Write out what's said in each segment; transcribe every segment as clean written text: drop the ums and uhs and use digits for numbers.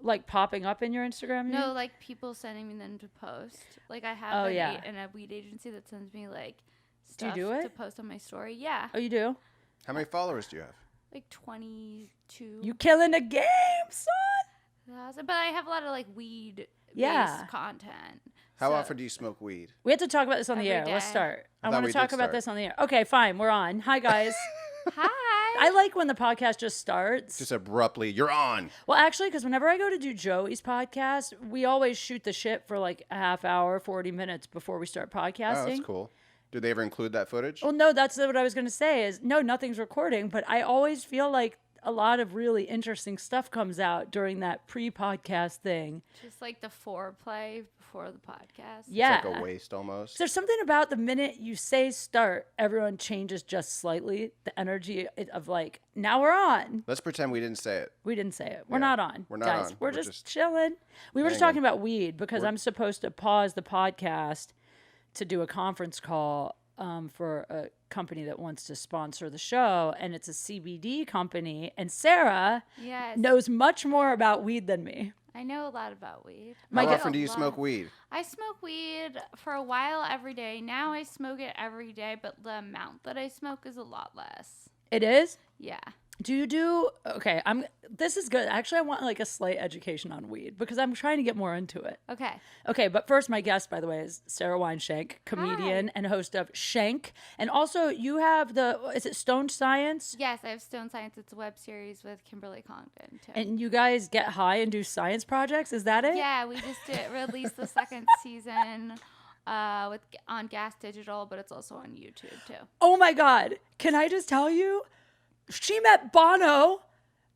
like popping up in your Instagram? No, like people sending me them to post. Like I have a weed agency that sends me like stuff to post on my story. Yeah. Oh, you do? How many followers do you have? Like 22. You killing the game, son. But I have a lot of like weed-based content. How often do you smoke weed? We have to talk about this on the air. Day. Let's start. I want to talk about this on the air. Okay, fine. We're on. Hi, guys. Hi. I like when the podcast just starts. Just abruptly, you're on. Well, actually, because whenever I go to do Joey's podcast, we always shoot the shit for like a half hour, 40 minutes before we start podcasting. Oh, that's cool. Do they ever include that footage? Well, no, that's what I was going to say is, no, nothing's recording, but I always feel like a lot of really interesting stuff comes out during that pre-podcast thing. Just like the foreplay before the podcast. Yeah. It's like a waste almost. There's something about the minute you say start, everyone changes just slightly. The energy of like, now we're on. Let's pretend we didn't say it. We didn't say it. We're not on. We're not guys. on. We're just chilling. We were just talking about weed because I'm supposed to pause the podcast to do a conference call for a company that wants to sponsor the show, and it's a CBD company, and Sarah knows much more about weed than me. I know a lot about weed. How often do you smoke weed? I smoke weed for a while every day. Now I smoke it every day, but the amount that I smoke is a lot less. It is? Yeah. Do you do okay? This is good. Actually, I want like a slight education on weed because I'm trying to get more into it. Okay, but first, my guest, by the way, is Sarah Weinshenk, comedian and host of Shank, and also you have is it Stone Science? Yes, I have Stone Science. It's a web series with Kimberly Congdon too. And you guys get high and do science projects. Is that it? Yeah, we just released the second season. On Gas Digital, but it's also on YouTube too. Oh my God! Can I just tell you? She met Bono.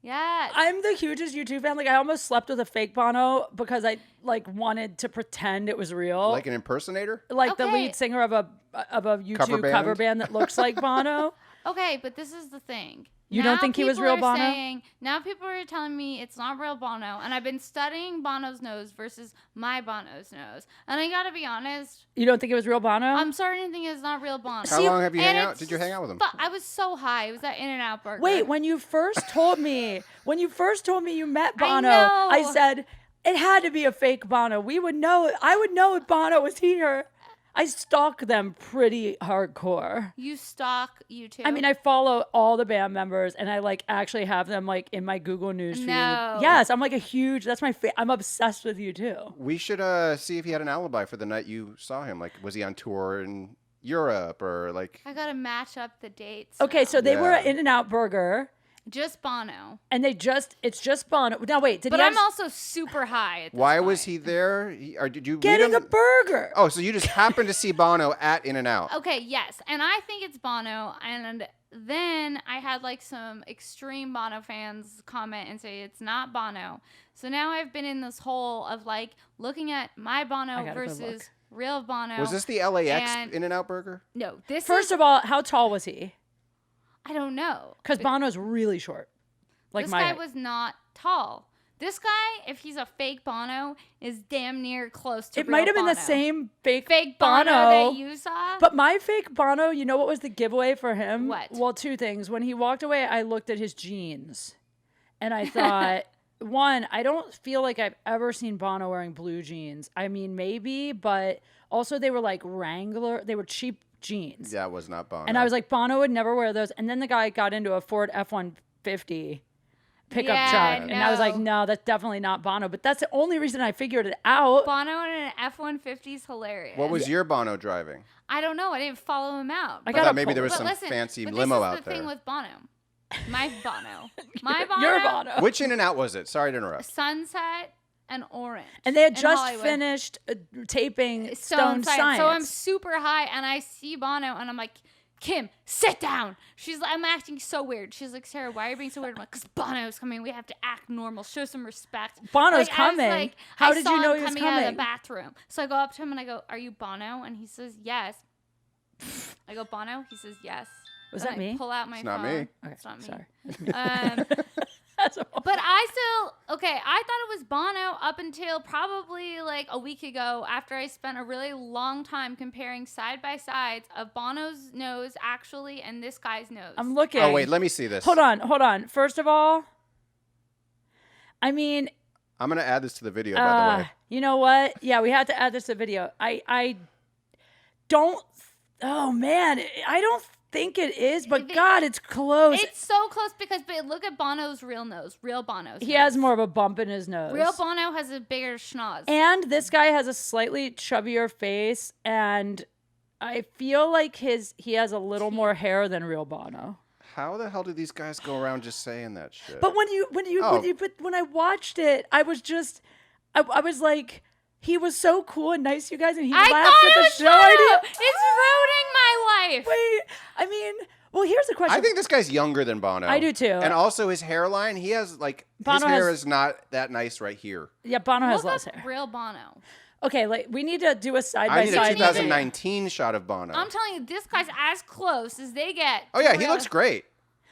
Yeah. I'm the hugest YouTube fan. Like I almost slept with a fake Bono because I like wanted to pretend it was real. Like an impersonator? Like the lead singer of a YouTube cover band that looks like Bono. Okay, but this is the thing. You don't think he was real Bono? Now people are telling me it's not real Bono, and I've been studying Bono's nose versus my Bono's nose, and I gotta be honest. You don't think it was real Bono? I'm starting to think it's not real Bono. How long have you hang out? Did you hang out with him? I was so high. It was at In-N-Out Burger. Wait, when you first told me you met Bono, I said it had to be a fake Bono. We would know. I would know if Bono was here. I stalk them pretty hardcore. You stalk YouTube? I mean, I follow all the band members, and I like actually have them like in my Google News feed. No. Yes, I'm like a huge. That's my. I'm obsessed with you too. We should see if he had an alibi for the night you saw him. Like, was he on tour in Europe or like? I gotta match up the dates. Okay, so they were at In-N-Out Burger. Just Bono. And it's just Bono. Now wait, but I'm also super high at this Why point. was he there? Or did you getting meet him? a burger? Oh, so you just happened to see Bono at In-N-Out. Okay, yes. And I think it's Bono. And then I had like some extreme Bono fans comment and say it's not Bono. So now I've been in this hole of like looking at my Bono versus real Bono. Was this the LAX In-N-Out Burger? No. First of all, how tall was he? I don't know. Because Bono's really short. Like this guy was not tall. This guy, if he's a fake Bono, is damn near close to real might have been Bono. the same fake Bono that you saw. But my fake Bono, you know what was the giveaway for him? What? Well, two things. When he walked away, I looked at his jeans. And I thought, one, I don't feel like I've ever seen Bono wearing blue jeans. I mean, maybe, but also they were like Wrangler. They were cheap jeans. That was not Bono. And I was like, Bono would never wear those. And then the guy got into a Ford F-150 pickup truck. And I was like, no, that's definitely not Bono. But that's the only reason I figured it out. Bono in an F-150 is hilarious. What was your Bono driving? I don't know. I didn't follow him out. I thought maybe there was some fancy limo out there. This is the thing with Bono. My Bono. My Bono. Your Bono. Which In-N-Out was it? Sorry to interrupt. Sunset and Orange. And they had just finished taping Stone Science. So I'm super high and I see Bono and I'm like, Kim, sit down. I'm acting so weird. She's like, Sarah, why are you being so weird? I'm like, because Bono's coming. We have to act normal. Show some respect. Bono's coming. How did you know he was coming? Out of the bathroom. So I go up to him and I go, are you Bono? And he says, yes. I go, Bono? He says, yes. Was that me? Pull out my phone. Not me. Okay, it's not me. Sorry. But I thought it was Bono up until probably like a week ago after I spent a really long time comparing side by sides of Bono's nose actually and this guy's nose. I'm looking. Oh, wait, let me see this. Hold on. First of all, I mean, I'm going to add this to the video, by the way. You know what? Yeah, we had to add this to the video. I don't. Oh man, I don't think it is, but God, it's close. It's so close but look at Bono's real nose. Real Bono's He nose. has more of a bump in his nose. Real Bono has a bigger schnoz. And this guy has a slightly chubbier face, and I feel like he has a little more hair than real Bono. How the hell do these guys go around just saying that shit? But when I watched it, I was just I was like, he was so cool and nice, you guys, and he laughed at the show idea. It's ruining my life. Wait, I mean, well, here's the question. I think this guy's younger than Bono. I do too. And also his hairline, he has like his hair is not that nice right here. Yeah, Bono has Look less up hair. real Bono. Okay, like we need to do a side I by need side. a 2019 shot of Bono. I'm telling you, this guy's as close as they get. Oh yeah, he looks great.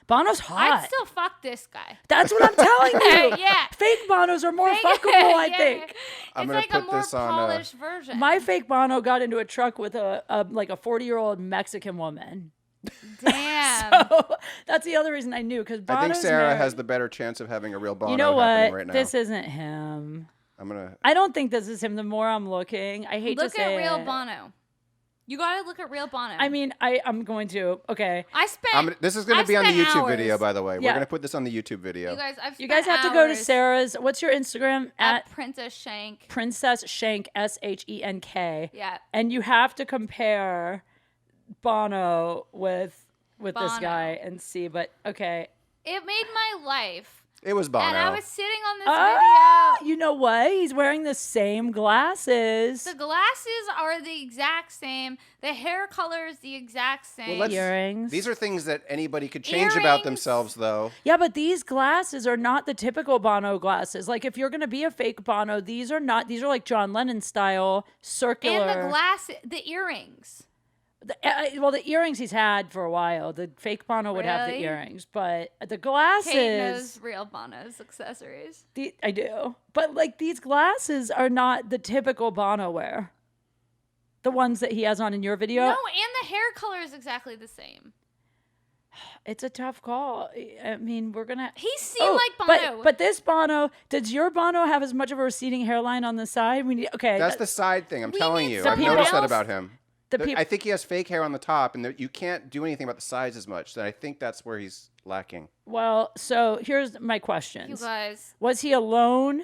Bono's hot. I'd still fuck this guy. That's what I'm telling you. Yeah. Fake Bonos are more fuckable, I think. I'm it's gonna like put a more this on, polished version. My fake Bono got into a truck with a 40-year-old Mexican woman. Damn. So that's the other reason I knew, because I think Sarah has the better chance of having a real Bono You know happening what? right now. This isn't him. I don't think this is him. The more I'm looking, I hate to say Look at real it. Bono. You gotta look at real Bono. I mean, I'm going to. Okay. This is going to be on the YouTube hours. video, by the way. Yeah. We're going to put this on the YouTube video. You guys have to go to Sarah's. What's your Instagram? At Princess Shank. Princess Shank, SHENK. Yeah. And you have to compare Bono with this Bono. guy and see. But okay. It made my life. It was Bono. And I was sitting on this video. You know what? He's wearing the same glasses. The glasses are the exact same. The hair color is the exact same. Earrings. These are things that anybody could change about themselves, though. Yeah, but these glasses are not the typical Bono glasses. Like, if you're going to be a fake Bono, these are not. These are like John Lennon style, circular. And the earrings. The earrings he's had for a while. The fake Bono would have the earrings, but the glasses. Kate knows real Bono's accessories. I do, but like these glasses are not the typical Bono wear. The ones that he has on in your video. No, and the hair color is exactly the same. It's a tough call. I mean, we're gonna. He seemed like Bono, but this Bono. Does your Bono have as much of a receding hairline on the side? That's the side thing. I'm telling you. need I've someone noticed that else. about him. The I think he has fake hair on the top, and you can't do anything about the sides as much. And I think that's where he's lacking. Well, so here's my questions. You guys. Was he alone?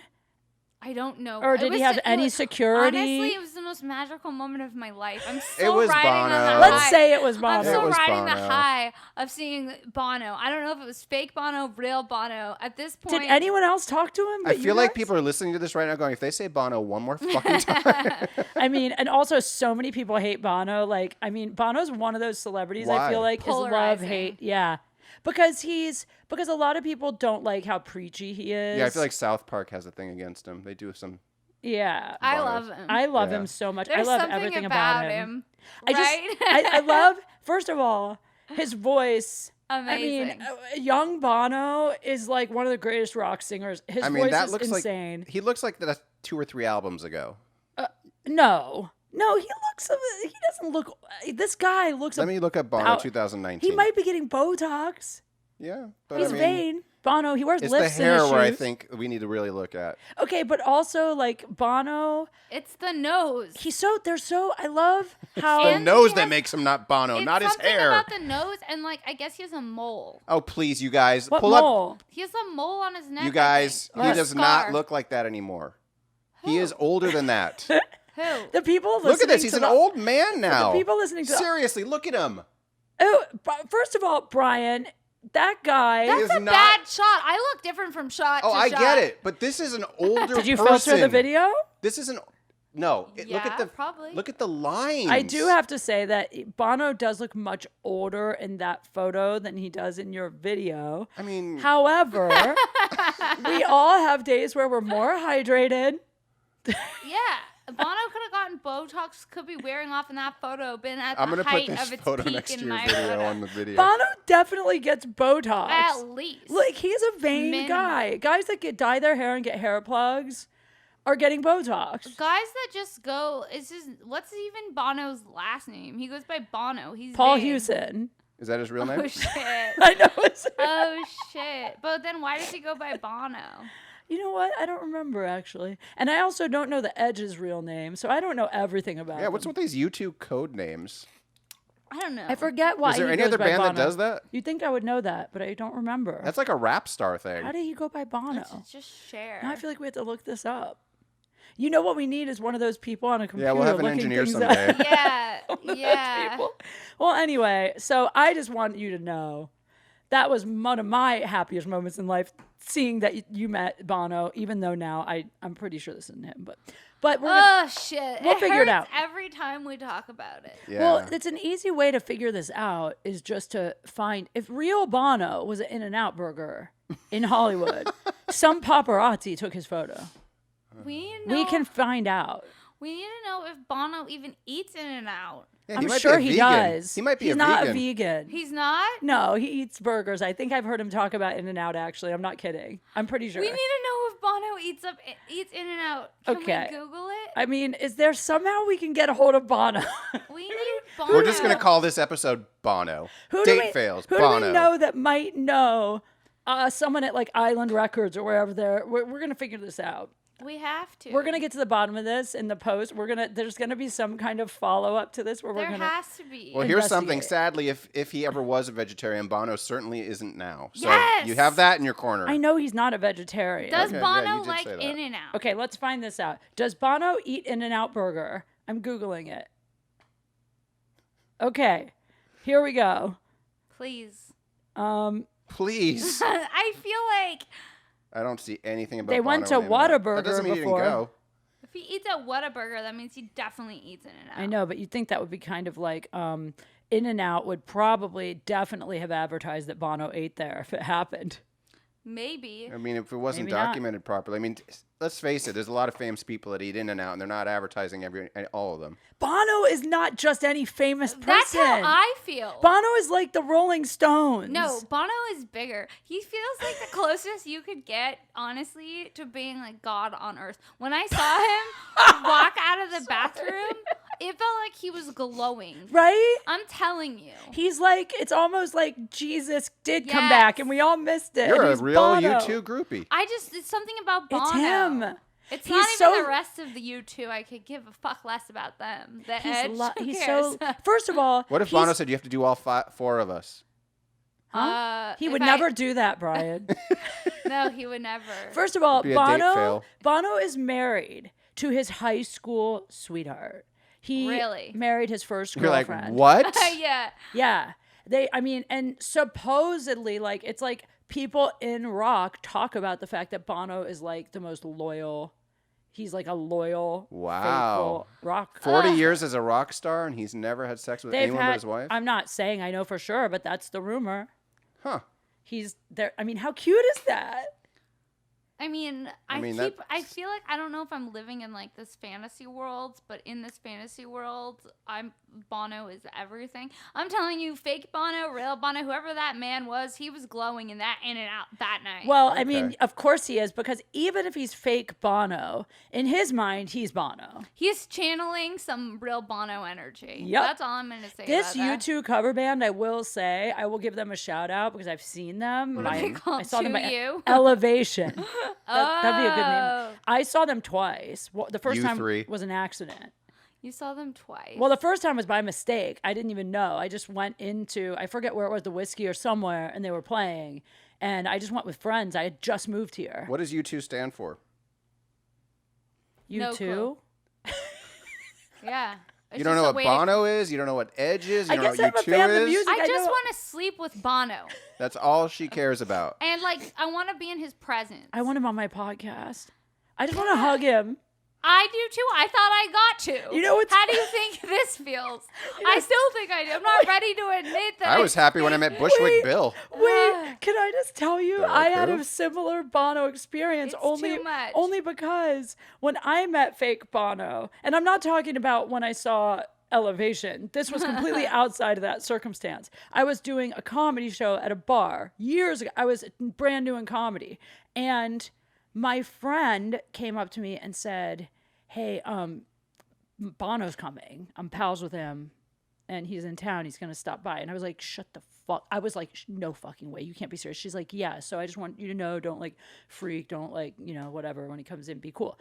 I don't know. Or did he have any security? Honestly, it was the most magical moment of my life. I'm It still was riding Bono. on the high. Let's say it was Bono. I'm still It was riding the Bono. high of seeing Bono. I don't know if it was fake Bono, real Bono. At this point, Did anyone else talk to him? I feel like people are listening to this right now going, if they say Bono one more fucking time. I mean, and also so many people hate Bono. Like, I mean, Bono's one of those celebrities I Why? feel like is love, Polarizing. hate. Yeah. Because a lot of people don't like how preachy he is. Yeah, I feel like South Park has a thing against him. They do some. Yeah. I Bono. love him. I love Yeah. him so much. There's I love something everything about about him. Right? I love, first of all, his voice. Amazing. I mean, young Bono is like one of the greatest rock singers. His voice that is looks insane. like he looks like that's 2 or 3 albums ago. No, he doesn't look. This guy looks. Let me look up Bono 2019. He might be getting Botox. Yeah, but He's I mean, vain. Bono, he wears it's the lifts in hair his where I shoes. think we need to really look at. Okay, but also like Bono, It's the nose. I love how The And nose he that has- makes him not Bono, It's not his something hair. about the nose, and like I guess he has a mole. Oh please, you guys, what pull up. mole? He has a mole on his neck. You I guys, think. he Or a does not scar. look like that anymore. He is older than that. Who? The people listening Look at this. He's to an the, old man now. The people listening to Seriously, look at him. first of all, Brian, that guy. He is That's a not- bad shot. I look different from shot Oh, to I shot. get it, but this is an older. Did you person. filter the video? This is an. No, look at Yeah, the. probably. Look at the lines. I do have to say that Bono does look much older in that photo than he does in your video. I mean, However, we all have days where we're more hydrated. Yeah. Bono could have gotten Botox, could be wearing off in that photo, been at I'm the gonna height put this of its photo peak next to in your my video photo. on the video. Bono definitely gets Botox. At least. Like, he's a vain Minimum. guy. Guys that dye their hair and get hair plugs are getting Botox. Guys that just go, what's even Bono's last name? He goes by Bono. He's Paul vain. Hewson. Is that his real name? Oh shit. I know. Oh shit. But then why does he go by Bono? You know what? I don't remember actually, and I also don't know the Edge's real name, so I don't know everything about. Yeah, what's him. with these U2 code names? I don't know. I forget why. Is there he any goes other by band Bono. that does that? You'd think I would know that, but I don't remember. That's like a rap star thing. How did he go by Bono? Let's just share. Now I feel like we have to look this up. You know what we need is one of those people on a computer. Yeah, we'll have an looking engineer things someday. up. Yeah, One of those yeah. people. Well, anyway, so I just want you to know that was one of my happiest moments in life, seeing that you met Bono, even though now I'm pretty sure this isn't him. But we're Oh shit! we'll figure it out. every time we talk about it. Yeah. Well, it's an easy way to figure this out is just to find if real Bono was an In-N-Out burger in Hollywood, some paparazzi took his photo. We We can find out. We need to know if Bono even eats In-N-Out. Yeah, I'm might be sure a he vegan. does. He might be He's a not vegan. a vegan. He's not. No, he eats burgers. I think I've heard him talk about In-N-Out, actually. I'm not kidding. I'm pretty sure. We need to know if Bono eats In-N-Out. Can Okay. we Google it? I mean, is there somehow we can get a hold of Bono? We need Bono. We're just going to call this episode Bono. Who Date fails. Who Bono. do we know that might know someone at like Island Records or wherever they're? We're going to figure this out. We have to. We're going to get to the bottom of this in the post. There's going to be some kind of follow-up to this where we're There going to... has to be. Well, here's something. investigate. Sadly, if he ever was a vegetarian, Bono certainly isn't now. So Yes! you have that in your corner. I know he's not a vegetarian. Does Okay, yeah, Bono you did like say that. In-N-Out? Okay, let's find this out. Does Bono eat In-N-Out burger? I'm Googling it. Okay, here we go. Please. Please. I feel like I don't see anything about They went Bono to in In-N-Out. Whataburger That doesn't mean before. he didn't go. if he eats a Whataburger, that means he definitely eats In-N-Out. I know, but you'd think that would be kind of like In-N-Out would probably definitely have advertised that Bono ate there if it happened. Maybe. I mean, if it wasn't Maybe not. documented properly. I mean, let's face it. There's a lot of famous people that eat In-N-Out, and they're not advertising all of them. Bono is not just any famous person. That's how I feel. Bono is like the Rolling Stones. No, Bono is bigger. He feels like the closest you could get, honestly, to being like God on earth. When I saw him walk out of the bathroom, it felt like he was glowing. Right? I'm telling you. He's like, it's almost like Jesus did come Yes. back and we all missed it. You're and a he's real Bono. U2 groupie. It's something about Bono. It's him. It's He's not even so- the rest of the U2. I could give a fuck less about them. The He's, Edge, who he's cares? so. First of all, What if he's- Bono said you have to do all four of us? Huh? He if would I- never do that, Brian. No, he would never. First of all, Be a date Bono fail. Bono is married to his high school sweetheart. He Really? married his first You're like, girlfriend. what? Yeah. Yeah. And supposedly, like, it's like people in rock talk about the fact that Bono is like the most loyal. He's like a loyal, Wow. faithful rock. 40 years as a rock star, and he's never had sex with anyone but his wife? I'm not saying I know for sure, but that's the rumor. Huh. He's there. I mean, how cute is that? I mean, I feel like I don't know if I'm living in like this fantasy world, but in this fantasy world, Bono is everything. I'm telling you, fake Bono, real Bono, whoever that man was, he was glowing in that In-N-Out that night. Well, I mean, Okay. of course he is, because even if he's fake Bono, in his mind, he's Bono. he's channeling some real Bono energy. Yep. That's all I'm gonna say. This about that. U2 cover band, I will say, I will give them a shout out because I've seen them. What are they called? I saw them by You? Elevation. That'd be a good Oh. name. I saw them twice. The first time U3. was an accident. You saw them twice. Well, the first time was by mistake. I didn't even know. I just went into, I forget where it was, the Whiskey or somewhere, and they were playing. And I just went with friends. I had just moved here. What does U2 stand for? No U2? clue. Yeah. It's You don't just know a what way to- Bono is? You don't know what Edge is? You I don't know guess what I'm a U2 fan of the is? music. I just know- want to sleep with Bono. That's all she cares about. And like, I want to be in his presence. I want him on my podcast. I just want to hug him. I do too. I thought I got to. You know what's- How do you think this feels? I still think I do. I'm not ready to admit that. I was happy when I met Bushwick Wait. Bill. Wait, can I just tell you? Don't I had who? a similar Bono experience It's only too much. only because when I met fake Bono, and I'm not talking about when I saw Elevation. This was completely outside of that circumstance. I was doing a comedy show at a bar years ago. I was brand new in comedy, and my friend came up to me and said, "Hey, Bono's coming. I'm pals with him, and he's in town. He's gonna stop by." And I was like, "Shut the fuck? I was like, no fucking way. You can't be serious. She's like, yeah. So I just want you to know, don't like freak, don't like, whatever. When he comes in, be cool.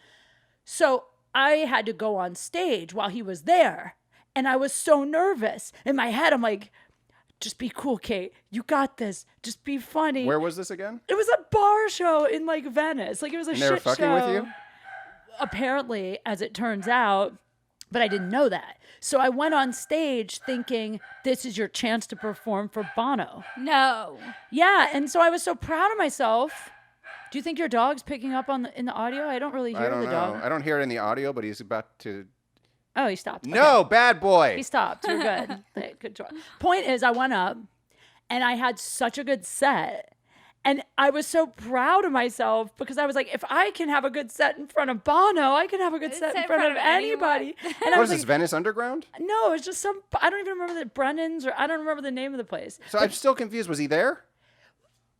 So I had to go on stage while he was there. And I was so nervous. In my head, I'm like, just be cool, Kate. You got this. Just be funny. Where was this again? It was a bar show in like Venice. Like it was a And shit they were fucking show. with you? Apparently, as it turns out, but I didn't know that. So I went on stage thinking, this is your chance to perform for Bono. No. Yeah, and so I was so proud of myself. Do you think your dog's picking up in the audio? I don't really hear I don't the know. dog. I don't hear it in the audio, but he's about to... Oh, he stopped. No, Okay. bad boy. He stopped. You're good. Okay, good job. Point is, I went up and I had such a good set. And I was so proud of myself because I was like, if I can have a good set in front of Bono, I can have a good set in front of anybody. And I What was is this, like, Venice Underground? no, it's just I don't even remember the Brennan's or I don't remember the name of the place. So I'm still confused. Was he there?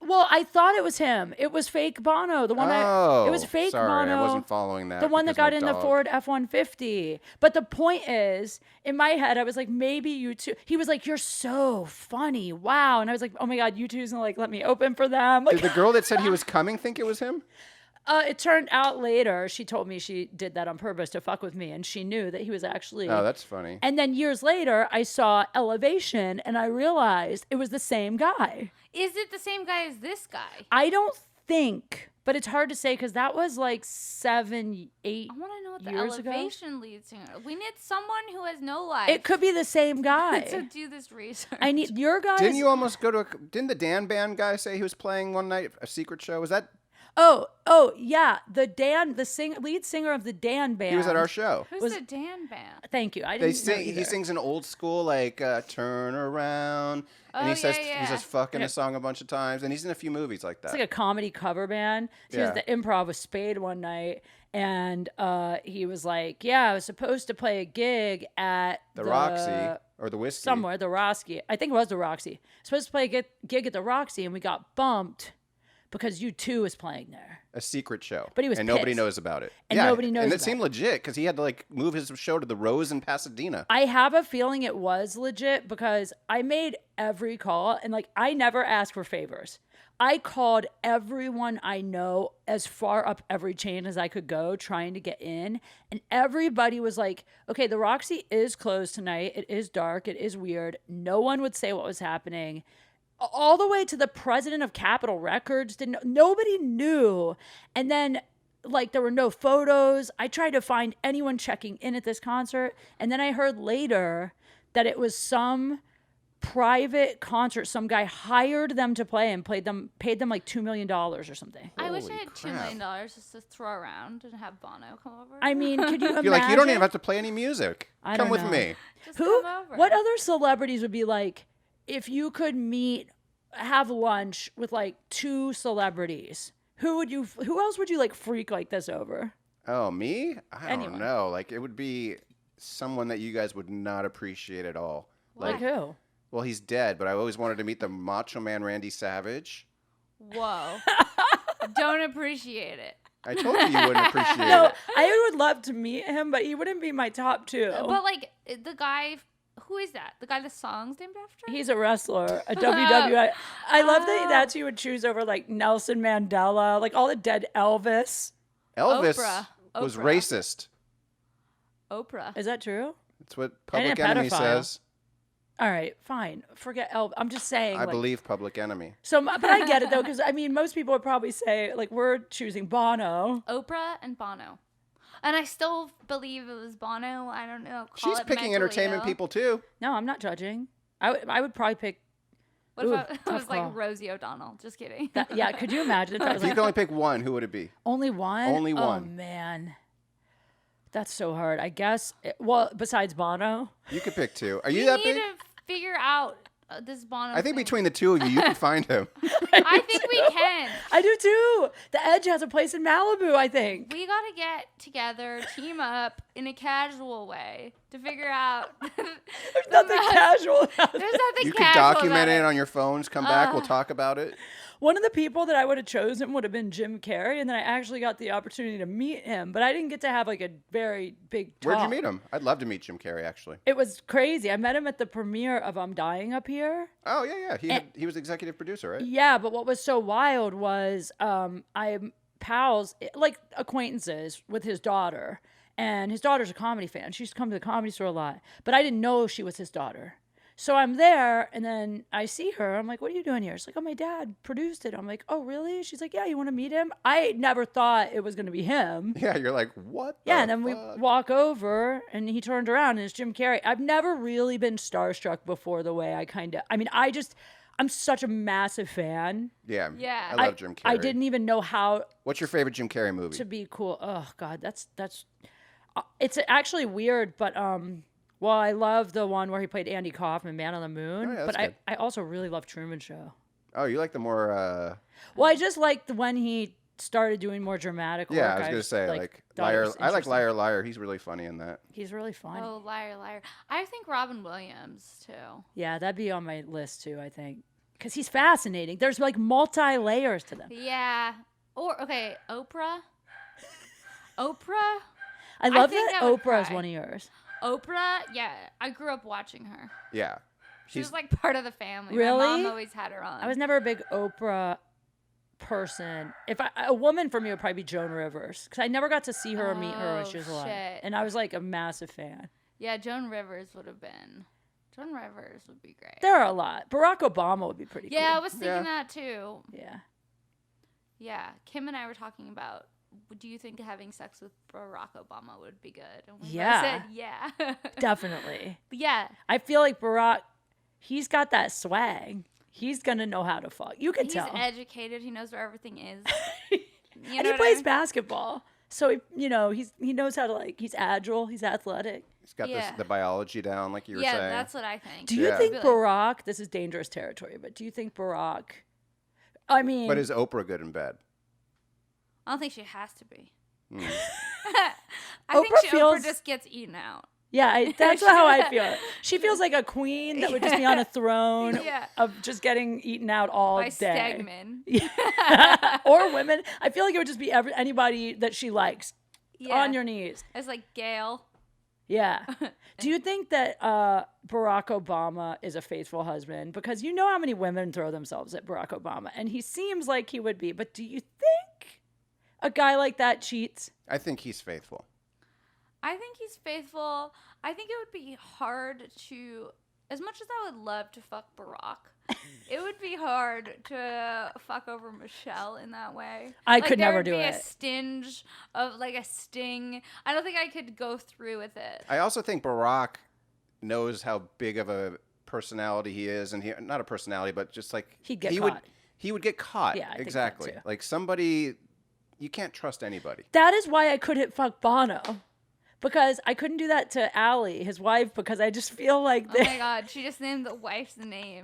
Well, I thought it was him. It was fake Bono. The one it was fake sorry, Bono. I wasn't following that. The one that because got my in the dog- Ford F-150. But the point is, in my head, I was like, maybe you two. He was like, you're so funny. Wow. And I was like, oh my God, you two's gonna like let me open for them. Like, Did the girl that said he was coming think it was him? it turned out later, she told me she did that on purpose to fuck with me, and she knew that he was actually. Oh, that's funny. And then years later, I saw Elevation, and I realized it was the same guy. Is it the same guy as this guy? I don't think, but it's hard to say because that was like 7, 8 I want to know what the years ago. Elevation lead singer. We need someone who has no life. It could be the same guy. to do this research. I need your guys. Didn't you almost go to didn't the Dan Band guy say he was playing one night, a secret show? Was that... Oh, yeah. The lead singer of the Dan Band. He was at our show. Who's the Dan Band? Thank you. I They didn't know sing. He either. sings an old school like "Turn Around," and he Oh, says yeah, he says yeah. "fuck" in a song a bunch of times, and he's in a few movies like that. It's like a comedy cover band. He was Yeah. at the Improv with Spade one night, and he was like, "Yeah, I was supposed to play a gig at the Roxy or the Whiskey. somewhere, the Roxy. I think it was the Roxy. Supposed to play a gig at the Roxy, and we got bumped because U2 was playing there. A secret show, But he was and nobody pissed. knows about it. And yeah, nobody knows and it about seemed it. legit because he had to like move his show to the Rose in Pasadena. I have a feeling it was legit because I made every call and like I never ask for favors. I called everyone I know as far up every chain as I could go trying to get in. And everybody was like, okay, the Roxy is closed tonight. It is dark. It is weird. No one would say what was happening. All the way to the president of Capitol Records. Nobody knew. And then like there were no photos. I tried to find anyone checking in at this concert. And then I heard later that it was some private concert. Some guy hired them to play and paid them like $2 million or something. I wish I Holy had $2 crap. million just to throw around and have Bono come over. I mean, could you imagine? You're like, you don't even have to play any music. I Come don't with know. me. Just Who? come over. What other celebrities would be like if you could have lunch with like 2 celebrities? Who else would you like freak like this over? Oh, me? I don't Anyone. know. Like it would be someone that you guys would not appreciate at all. Like who? Well, he's dead, but I always wanted to meet the Macho Man Randy Savage. Whoa. Don't appreciate it. I told you you wouldn't appreciate No, it. I would love to meet him, but he wouldn't be my top 2. But like the guy, who is that? The guy the song's named after? He's a wrestler, a WWE. I love that that's who you would choose over like Nelson Mandela, like all the dead Elvis. Elvis Oprah. was Oprah. racist. Oprah. Is that true? That's what And a Public Enemy pedophile. says. All right, fine. Forget Elvis. I'm just saying. I like, believe Public Enemy. So, but I get it though, because I mean, most people would probably say like we're choosing Bono. Oprah and Bono. And I still believe it was Bono. I don't know. Call She's it picking mentally entertainment ill. people too. No, I'm not judging. I would probably pick. What Ooh, if it tough was call. like Rosie O'Donnell? Just kidding. That, yeah, could you imagine if that was If you like, could only pick one, who would it be? only one? Only Oh one. man, that's so hard. I guess. Well, besides Bono, You could pick 2. Are We you that need big? to figure out this Bono I think thing. between the 2 of you can find him. I think we can. I do too. The Edge has a place in Malibu. I think. We gotta get together, team up in a casual way to figure out. There's nothing casual about There's it. nothing You can casual document about it on your phones. Come back. We'll talk about it. One of the people that I would have chosen would have been Jim Carrey, and then I actually got the opportunity to meet him, but I didn't get to have like a very big talk. Where'd you meet him? I'd love to meet Jim Carrey, actually. It was crazy. I met him at the premiere of I'm Dying Up Here. Oh yeah. He was executive producer, right? Yeah, but what was so wild was I'm pals, like acquaintances with his daughter, and his daughter's a comedy fan. She used to come to the Comedy Store a lot, but I didn't know she was his daughter. So I'm there, and then I see her. I'm like, what are you doing here? She's like, oh, my dad produced it. I'm like, oh, really? She's like, yeah, you want to meet him? I never thought it was going to be him. Yeah, you're like, what Yeah, and then we walk over, and he turned around, and it's Jim Carrey. I've never really been starstruck before the way I'm such a massive fan. Yeah. Yeah. I love Jim Carrey. I didn't even know how What's your favorite Jim Carrey movie? to be cool. Oh, God, that's it's actually weird, but well, I love the one where he played Andy Kaufman, Man on the Moon. Oh, yeah, but that's good. I also really love Truman Show. Oh, you like the more Well, I just liked when he started doing more dramatic work. Yeah, I was gonna say like thought it Liar. was I like interesting. Liar Liar. He's really funny in that. He's really funny. Oh, Liar, Liar. I think Robin Williams, too. Yeah, that'd be on my list too, I think. Because he's fascinating. There's like multi-layers to them. Yeah. Or, okay, Oprah. I love think that I would Oprah is cry. one of yours. Oprah, yeah. I grew up watching her. Yeah. She She's was like part of the family. Really? My mom always had her on. I was never a big Oprah person. A woman for me would probably be Joan Rivers. Because I never got to see her or meet her when she was alive. Shit. And I was like a massive fan. Yeah, Joan Rivers would have been. Joan Rivers would be great. There are a lot. Barack Obama would be pretty cool. Yeah, I was thinking Yeah. that too. Yeah. Yeah, Kim and I were talking about, do you think having sex with Barack Obama would be good? And we both Yeah. said yeah. Definitely. Yeah. I feel like Barack, he's got that swag. He's going to know how to fuck. You can He's tell. educated. He knows where everything is. You And know he what plays I mean? basketball. So, he knows how to, like, he's agile. He's athletic. he's got Yeah. the biology down, like you were Yeah, saying. that's what I think. Do you Yeah. think Really? Barack, this is dangerous territory, but do you think Barack, I mean. But is Oprah good in bed? I don't think she has to be. Hmm. I think Oprah feels- Oprah just gets eaten out. Yeah, that's how I feel. She feels like a queen that would just be on a throne Yeah. of just getting eaten out all By day. Stegman. Or women. I feel like it would just be anybody that she likes Yeah. on your knees. It's like Gail. Yeah. Do you think that Barack Obama is a faithful husband? Because you know how many women throw themselves at Barack Obama, and he seems like he would be. But do you think a guy like that cheats? I think he's faithful. I think he's faithful. I think it would be hard to, as much as I would love to fuck Barack, it would be hard to fuck over Michelle in that way. I could never there do would be it. a sting of, like a sting. I don't think I could go through with it. I also think Barack knows how big of a personality he is, and not a personality, but just like He'd get he caught. he would get caught. Yeah, I think that exactly. too. Like somebody, you can't trust anybody. That is why I couldn't fuck Bono. Because I couldn't do that to Allie, his wife, because I just feel like Oh my god, she just named the wife's name.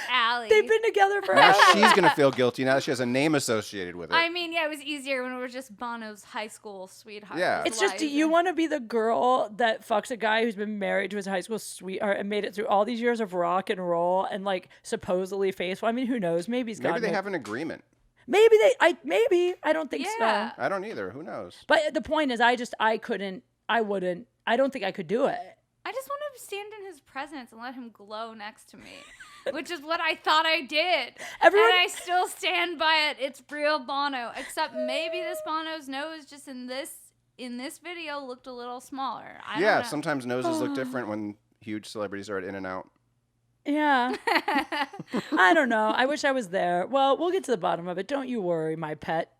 Allie. they've been together Now forever. she's gonna feel guilty now that she has a name associated with it. I mean, yeah, it was easier when it was just Bono's high school sweetheart. Yeah. It's just, do you want to be the girl that fucks a guy who's been married to his high school sweetheart and made it through all these years of rock and roll and like supposedly faithful? I mean, who knows? Maybe he's got. Maybe they have an agreement. Maybe I don't think Yeah. so. I don't either. Who knows? But the point is, I don't think I could do it. I just want to stand in his presence and let him glow next to me, which is what I thought I did. Everyone- And I still stand by it. It's real Bono, except maybe this Bono's nose just in this video looked a little smaller. I don't know. Sometimes noses look different when huge celebrities are at In-N-Out. Yeah. I don't know. I wish I was there. Well, we'll get to the bottom of it. Don't you worry, my pet.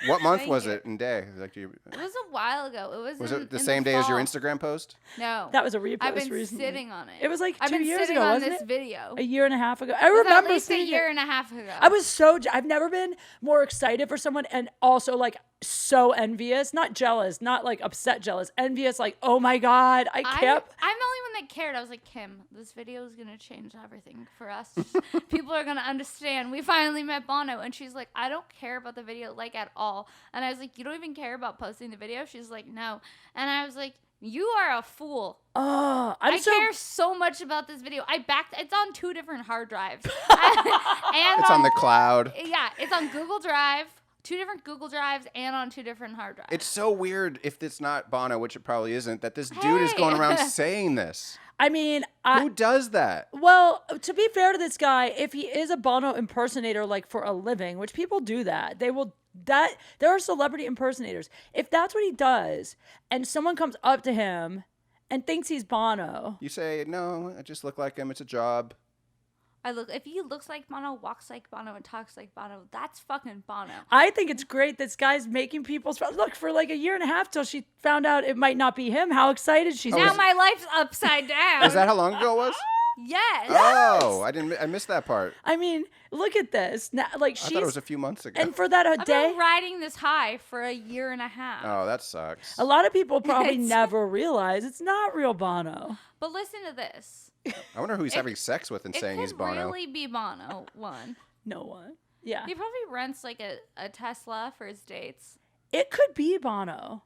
What month Thank was you. it in day? Like, It was a while ago. It was in, it the in same day as your fall. Instagram post? No. That was a repost I've been recently. sitting on it. It was like I've 2 been years sitting ago, on wasn't this it? video. A year and a half ago. I It was remember at least a seeing year it. and a half ago. I was so I've never been more excited for someone and also like so envious, not jealous, not like upset jealous, envious like, "Oh my god, I I'm kept the only one that cared. I was like, Kim, this video is gonna change everything for us. People are gonna understand. We finally met Bono, and she's like, I don't care about the video like at all. And I was like, you don't even care about posting the video? She's like, no. And I was like, you are a fool. Oh, I care so much about this video. It's on 2 different hard drives. And It's on the cloud. Yeah, it's on Google Drive. 2 different Google Drives and on 2 different hard drives. It's so weird if it's not Bono, which it probably isn't, that this dude is going around saying this. I mean, Who does that? well, to be fair to this guy, if he is a Bono impersonator, like for a living, which people do that, there are celebrity impersonators. If that's what he does, and someone comes up to him and thinks he's Bono, You say, no, I just look like him. It's a job. If he looks like Bono, walks like Bono, and talks like Bono, that's fucking Bono. I think it's great this guy's making people look for like a year and a half till she found out it might not be him. How excited she's Now my life's upside down. Is that how long ago it was? Yes. Oh, I missed that part. I mean, look at this. Now, like I thought it was a few months ago. and for that I've day, been riding this high for a year and a half. Oh, that sucks. a lot of people probably It's- never realize it's not real Bono. But listen to this. I wonder who he's having sex with and It saying he's could Bono. really be Bono. One. No one. Yeah. He probably rents like a Tesla for his dates. It could be Bono.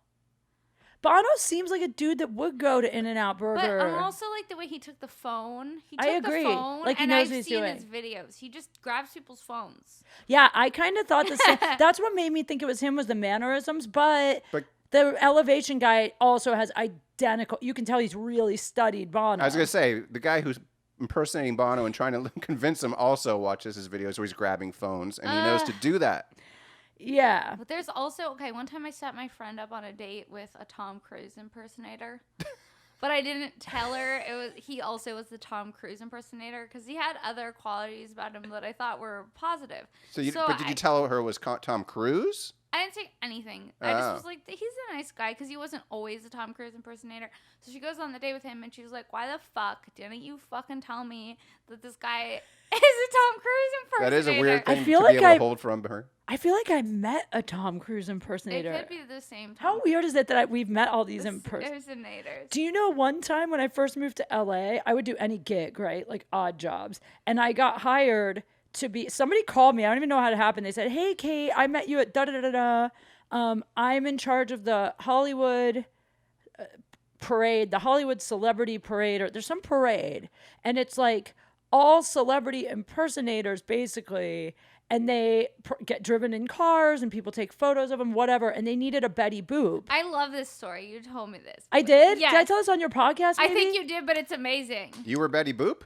Bono seems like a dude that would go to In-N-Out But Burger. I'm also like the way he took the phone. He took I agree. the phone, Like, he and knows I've what he's seen doing. his videos. He just grabs people's phones. Yeah, I kind of thought the same. That's what made me think it was him, was the mannerisms. But But the Elevation guy also has identical. You can tell he's really studied Bono. I was going to say, the guy who's impersonating Bono and trying to convince him also watches his videos where he's grabbing phones, and he knows to do that. Yeah. But there's also, one time I set my friend up on a date with a Tom Cruise impersonator. But I didn't tell her he also was the Tom Cruise impersonator because he had other qualities about him that I thought were positive. But did you tell her it was Tom Cruise? I didn't say anything. I just was like, he's a nice guy because he wasn't always a Tom Cruise impersonator. So she goes on the date with him and she was like, why the fuck didn't you fucking tell me that this guy is a Tom Cruise impersonator? That is a weird thing I feel to like be able to hold from her. I feel like I met a Tom Cruise impersonator. It could be the same Tom How weird is it that we've met all these impersonators. Do you know one time when I first moved to LA, I would do any gig, right? Like odd jobs. And I got hired to be, somebody called me. I don't even know how it happened. They said, hey, Kate, I met you at da-da-da-da-da. I'm in charge of the Hollywood parade, the Hollywood celebrity parade, or there's some parade. And it's like all celebrity impersonators, basically. And they get driven in cars and people take photos of them, whatever. And they needed a Betty Boop. I love this story. You told me this. I did? Yes. Did I tell this on your podcast? I Maybe? think you did, but it's amazing. You were Betty Boop?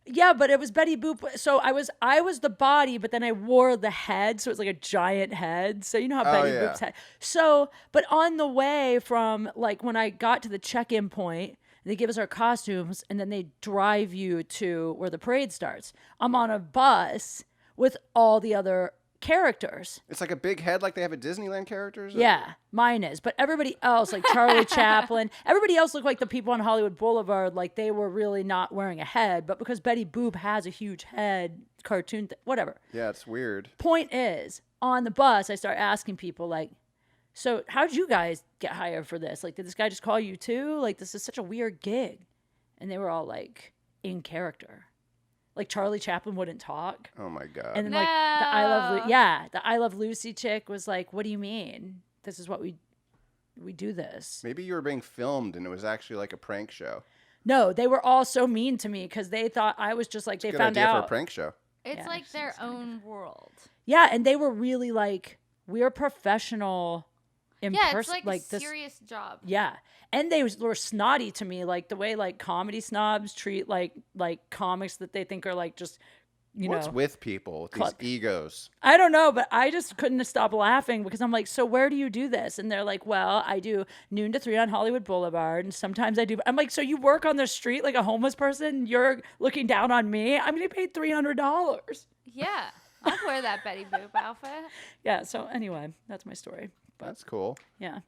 Yeah, but it was Betty Boop. So I was the body, but then I wore the head, so it was like a giant head. So you know how Betty Boop's head. So, but on the way from like when I got to the check-in point, they give us our costumes, and then they drive you to where the parade starts. I'm on a bus with all the other characters. It's like a big head like they have at Disneyland characters? Yeah, mine is. But everybody else, like Charlie Chaplin, everybody else looked like the people on Hollywood Boulevard, like they were really not wearing a head. But because Betty Boop has a huge head, cartoon, whatever. Yeah, it's weird. Point is, on the bus, I start asking people, like, so how'd you guys get hired for this? Like, did this guy just call you too? Like, this is such a weird gig. And they were all like, in character. Like Charlie Chaplin wouldn't talk. Oh my God. And then like the I Love Lucy chick was like, "What do you mean? This is what we do this." Maybe you were being filmed and it was actually like a prank show. No, they were all so mean to me because they thought I was just like they Good found idea out. for a prank show. It's Yeah, like their own world. Yeah, and they were really like, "We're professional." Yeah, it's like a this serious job. Yeah, and they were snotty to me, like the way like comedy snobs treat like comics that they think are like just What's with people with these egos? I don't know, but I just couldn't stop laughing because I'm like, so where do you do this? And they're like, well, I do noon to 3 on Hollywood Boulevard, and sometimes I do. I'm like, so you work on the street like a homeless person? You're looking down on me? I'm getting paid $300. Yeah, I'd wear that Betty Boop outfit. Yeah. So anyway, that's my story. That's cool. Yeah.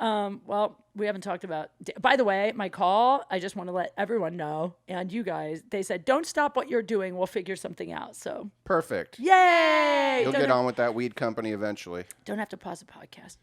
Well, we haven't talked about. By the way, my call. I just want to let everyone know, and you guys. They said, "Don't stop what you're doing. We'll figure something out." So Perfect. yay! You'll get on with that weed company eventually. Don't have to pause the podcast.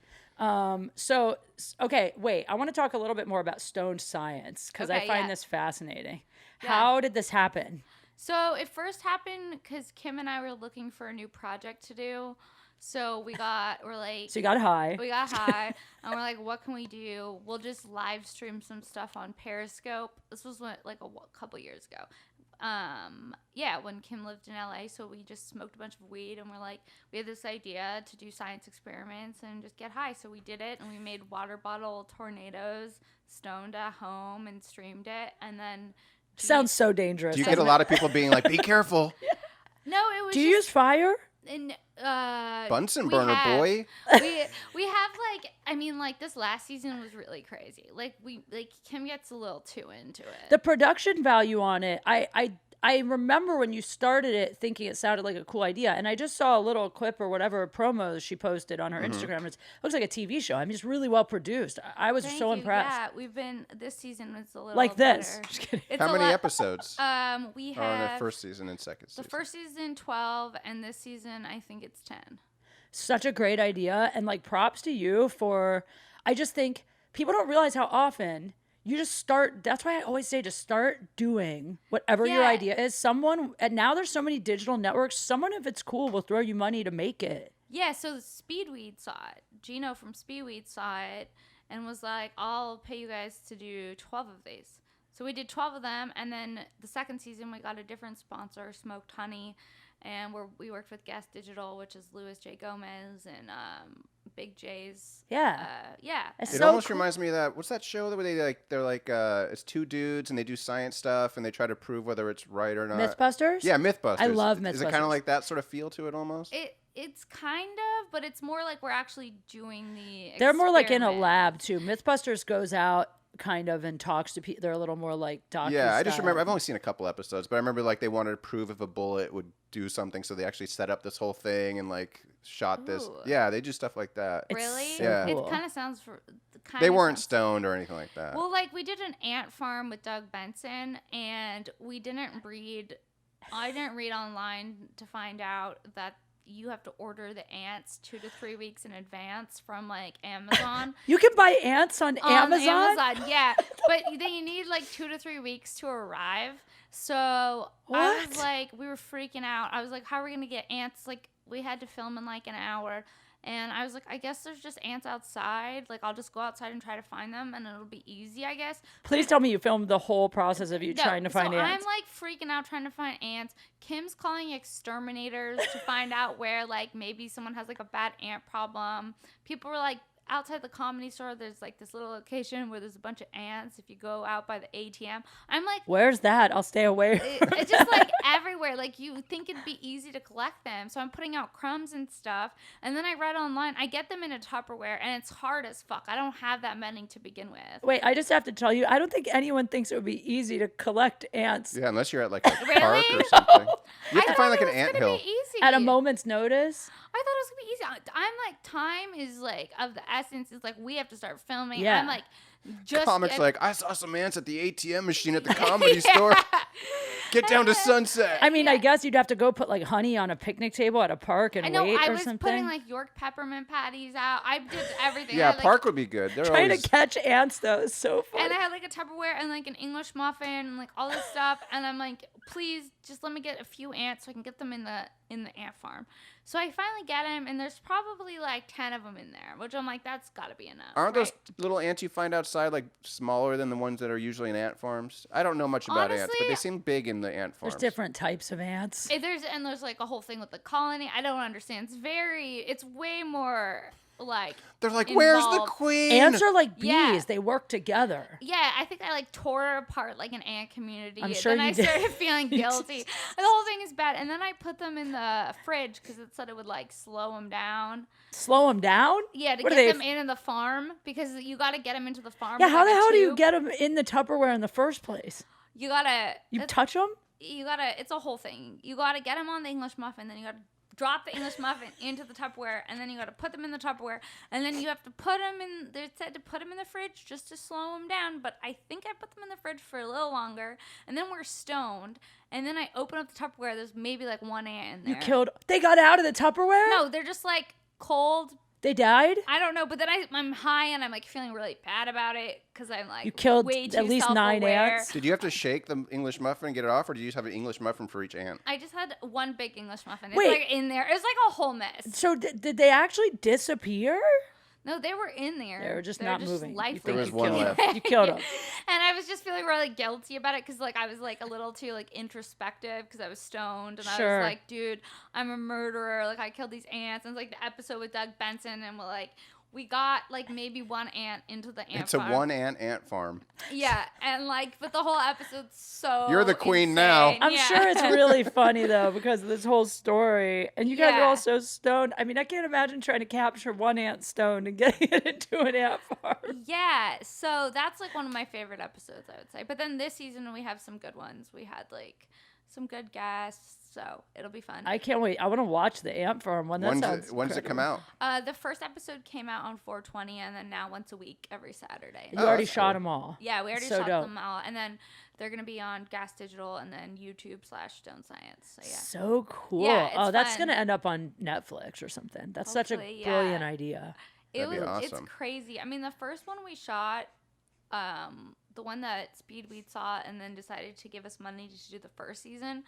Okay, wait. I want to talk a little bit more about stoned science because I Okay, find yeah. this fascinating. Yeah. How did this happen? So it first happened because Kim and I were looking for a new project to do. So we're like, So you got high. we got high, and we're like, what can we do? We'll just live stream some stuff on Periscope. This was like a couple years ago. Yeah, when Kim lived in LA, so we just smoked a bunch of weed, and we're like, we had this idea to do science experiments and just get high. So we did it, and we made water bottle tornadoes, stoned at home, and streamed it. And then Sounds so dangerous. Do you get a lot of people being like, be careful? No, it was Do you use fire? Bunsen burner, boy. we have like, I mean, like this last season was really crazy. Like Kim gets a little too into it. The production value on it, I remember when you started it thinking it sounded like a cool idea, and I just saw a little clip or whatever promos she posted on her Instagram. It looks like a TV show. I mean, it's really well produced. I was so impressed. Yeah, we've been, this season was a little like this. better. Just kidding. It's How a many lot- episodes We are in the have first season and second season? the first season 12, and this season I think it's 10. Such a great idea, and like props to you for. I just think people don't realize how often you just start. That's why I always say just start doing whatever your Yeah. idea is. Someone, and now there's so many digital networks. Someone, if it's cool, will throw you money to make it. Yeah, so Speedweed saw it. Gino from Speedweed saw it and was like, I'll pay you guys to do 12 of these. So we did 12 of them, and then the second season we got a different sponsor, Smoked Honey, and we worked with Gas Digital, which is Louis J. Gomez and Big J's. Yeah. Yeah. It almost reminds me of that. What's that show that they're like it's two dudes and they do science stuff and they try to prove whether it's right or not. Mythbusters? Yeah, Mythbusters. I love Is it kind Mythbusters. of like that sort of feel to it almost? It's kind of, but it's more like we're actually doing the They're more like in a experiment. lab too. Mythbusters goes out kind of and talks to people. They're a little more like docu. Yeah, I just remember, I've only seen a couple episodes, but I remember like they wanted to prove if a bullet would do something, so they actually set up this whole thing and like shot this. Ooh. Yeah, they do stuff like that. It's Really? so Yeah. cool. It kind of sounds They weren't stoned or anything like that. Well, like we did an ant farm with Doug Benson, and we didn't read. I didn't read online to find out that you have to order the ants 2 to 3 weeks in advance from like Amazon. You can buy ants on Amazon? Yeah, but then you need like 2 to 3 weeks to arrive. So I What? was like, we were freaking out. I was like, how are we gonna get ants? Like we had to film in like an hour. And I was like, I guess there's just ants outside. Like, I'll just go outside and try to find them, and it'll be easy, I guess. Please tell me you filmed the whole process of you trying to find so ants. I'm, like, freaking out trying to find ants. Kim's calling exterminators to find out where, like, maybe someone has, like, a bad ant problem. People were, like, outside the Comedy Store, there's, like, this little location where there's a bunch of ants if you go out by the ATM. I'm like... Where's that? I'll stay away. It's just like everywhere. Like you think it'd be easy to collect them. So I'm putting out crumbs and stuff. And then I read online, I get them in a Tupperware and it's hard as fuck. I don't have that many to begin with. Wait, I just have to tell you, I don't think anyone thinks it would be easy to collect ants Yeah, unless you're at like a Really? park or something. You have I to find like thought an it was ant gonna hill. be easy. at a moment's notice. I thought it was gonna be easy. I'm like, time is like of the essence. It's like we have to start filming. Yeah. I'm like, just Comics like, I saw some ants at the ATM machine at the comedy store. Get down to Sunset. I mean, I guess you'd have to go put like honey on a picnic table at a park and I know. wait I or was something. putting like York peppermint patties out. I did everything. Yeah, I, like, park would be good. They're Trying always... to catch ants though is so funny. And I had like a Tupperware and like an English muffin and like all this stuff. And I'm like, please just let me get a few ants so I can get them in the ant farm. So I finally get them, and there's probably like 10 of them in there, which I'm like, that's got to be enough. Aren't right? those little ants you find outside like smaller than the ones that are usually in ant farms? I don't know much about ants, but Honestly, they seem big in the ant farms. There's different types of ants. There's like a whole thing with the colony. I don't understand. It's way more like They're like, where's the involved. queen? Ants are like bees. Yeah. They work together. Yeah, I think I like tore apart like an ant community. I'm sure then you I did. started feeling guilty. The whole thing is bad. And then I put them in the fridge because it said it would like slow them down. Slow them down? Yeah, to What are get they- them in the farm because you got to get them into the farm. Yeah, with, how like, the a hell do you tube. get them in the Tupperware in the first place? You gotta. You touch them? You gotta. It's a whole thing. You gotta get them on the English muffin, then you gotta drop the English muffin into the Tupperware, and then you gotta put them in the Tupperware, and then you have to put them in. They said to put them in the fridge just to slow them down, but I think I put them in the fridge for a little longer, and then we're stoned, and then I open up the Tupperware. There's maybe like one ant in You there. killed. They got out of the Tupperware? No, they're just like cold. They died? I don't know, but then I'm high and I'm like feeling really bad about it because I'm like You killed way too at least 9 self-aware. ants? Did you have to shake the English muffin and get it off, or did you just have an English muffin for each ant? I just had one big English muffin. It's Wait. like in there. It's like a whole mess. So did they actually disappear? No, they were in there. They were just They not moving. You lifeless. There was you one killed left. them. You killed them. And I was just feeling really guilty about it because like I was like a little too like introspective because I was stoned and Sure. I was like, dude, I'm a murderer. Like I killed these ants. And it's like the episode with Doug Benson and we're like we got like maybe one ant into the ant It's farm. a one ant farm. Yeah, and like, but the whole episode's so You're the queen insane. now. I'm Yeah. sure it's really funny though because of this whole story, and you guys are Yeah. all so stoned. I mean, I can't imagine trying to capture one ant stoned and getting it into an ant farm. Yeah, so that's like one of my favorite episodes, I would say. But then this season we have some good ones. We had like some good guests, so it'll be fun. I can't wait. I want to watch the ant farm one. That sounds When's it come incredible. out? The first episode came out on 420, and then now once a week every Saturday. You already that's shot cool. them all. Yeah, we already So shot dope. them all, and then they're gonna be on Gas Digital and then YouTube/Stone Science. So yeah. So cool. Yeah, oh, it's that's fun. gonna end up on Netflix or something. That's such a Hopefully, brilliant yeah. idea. That'd be awesome. It's crazy. I mean, the first one we shot, the one that Speedweed saw and then decided to give us money to do the first season,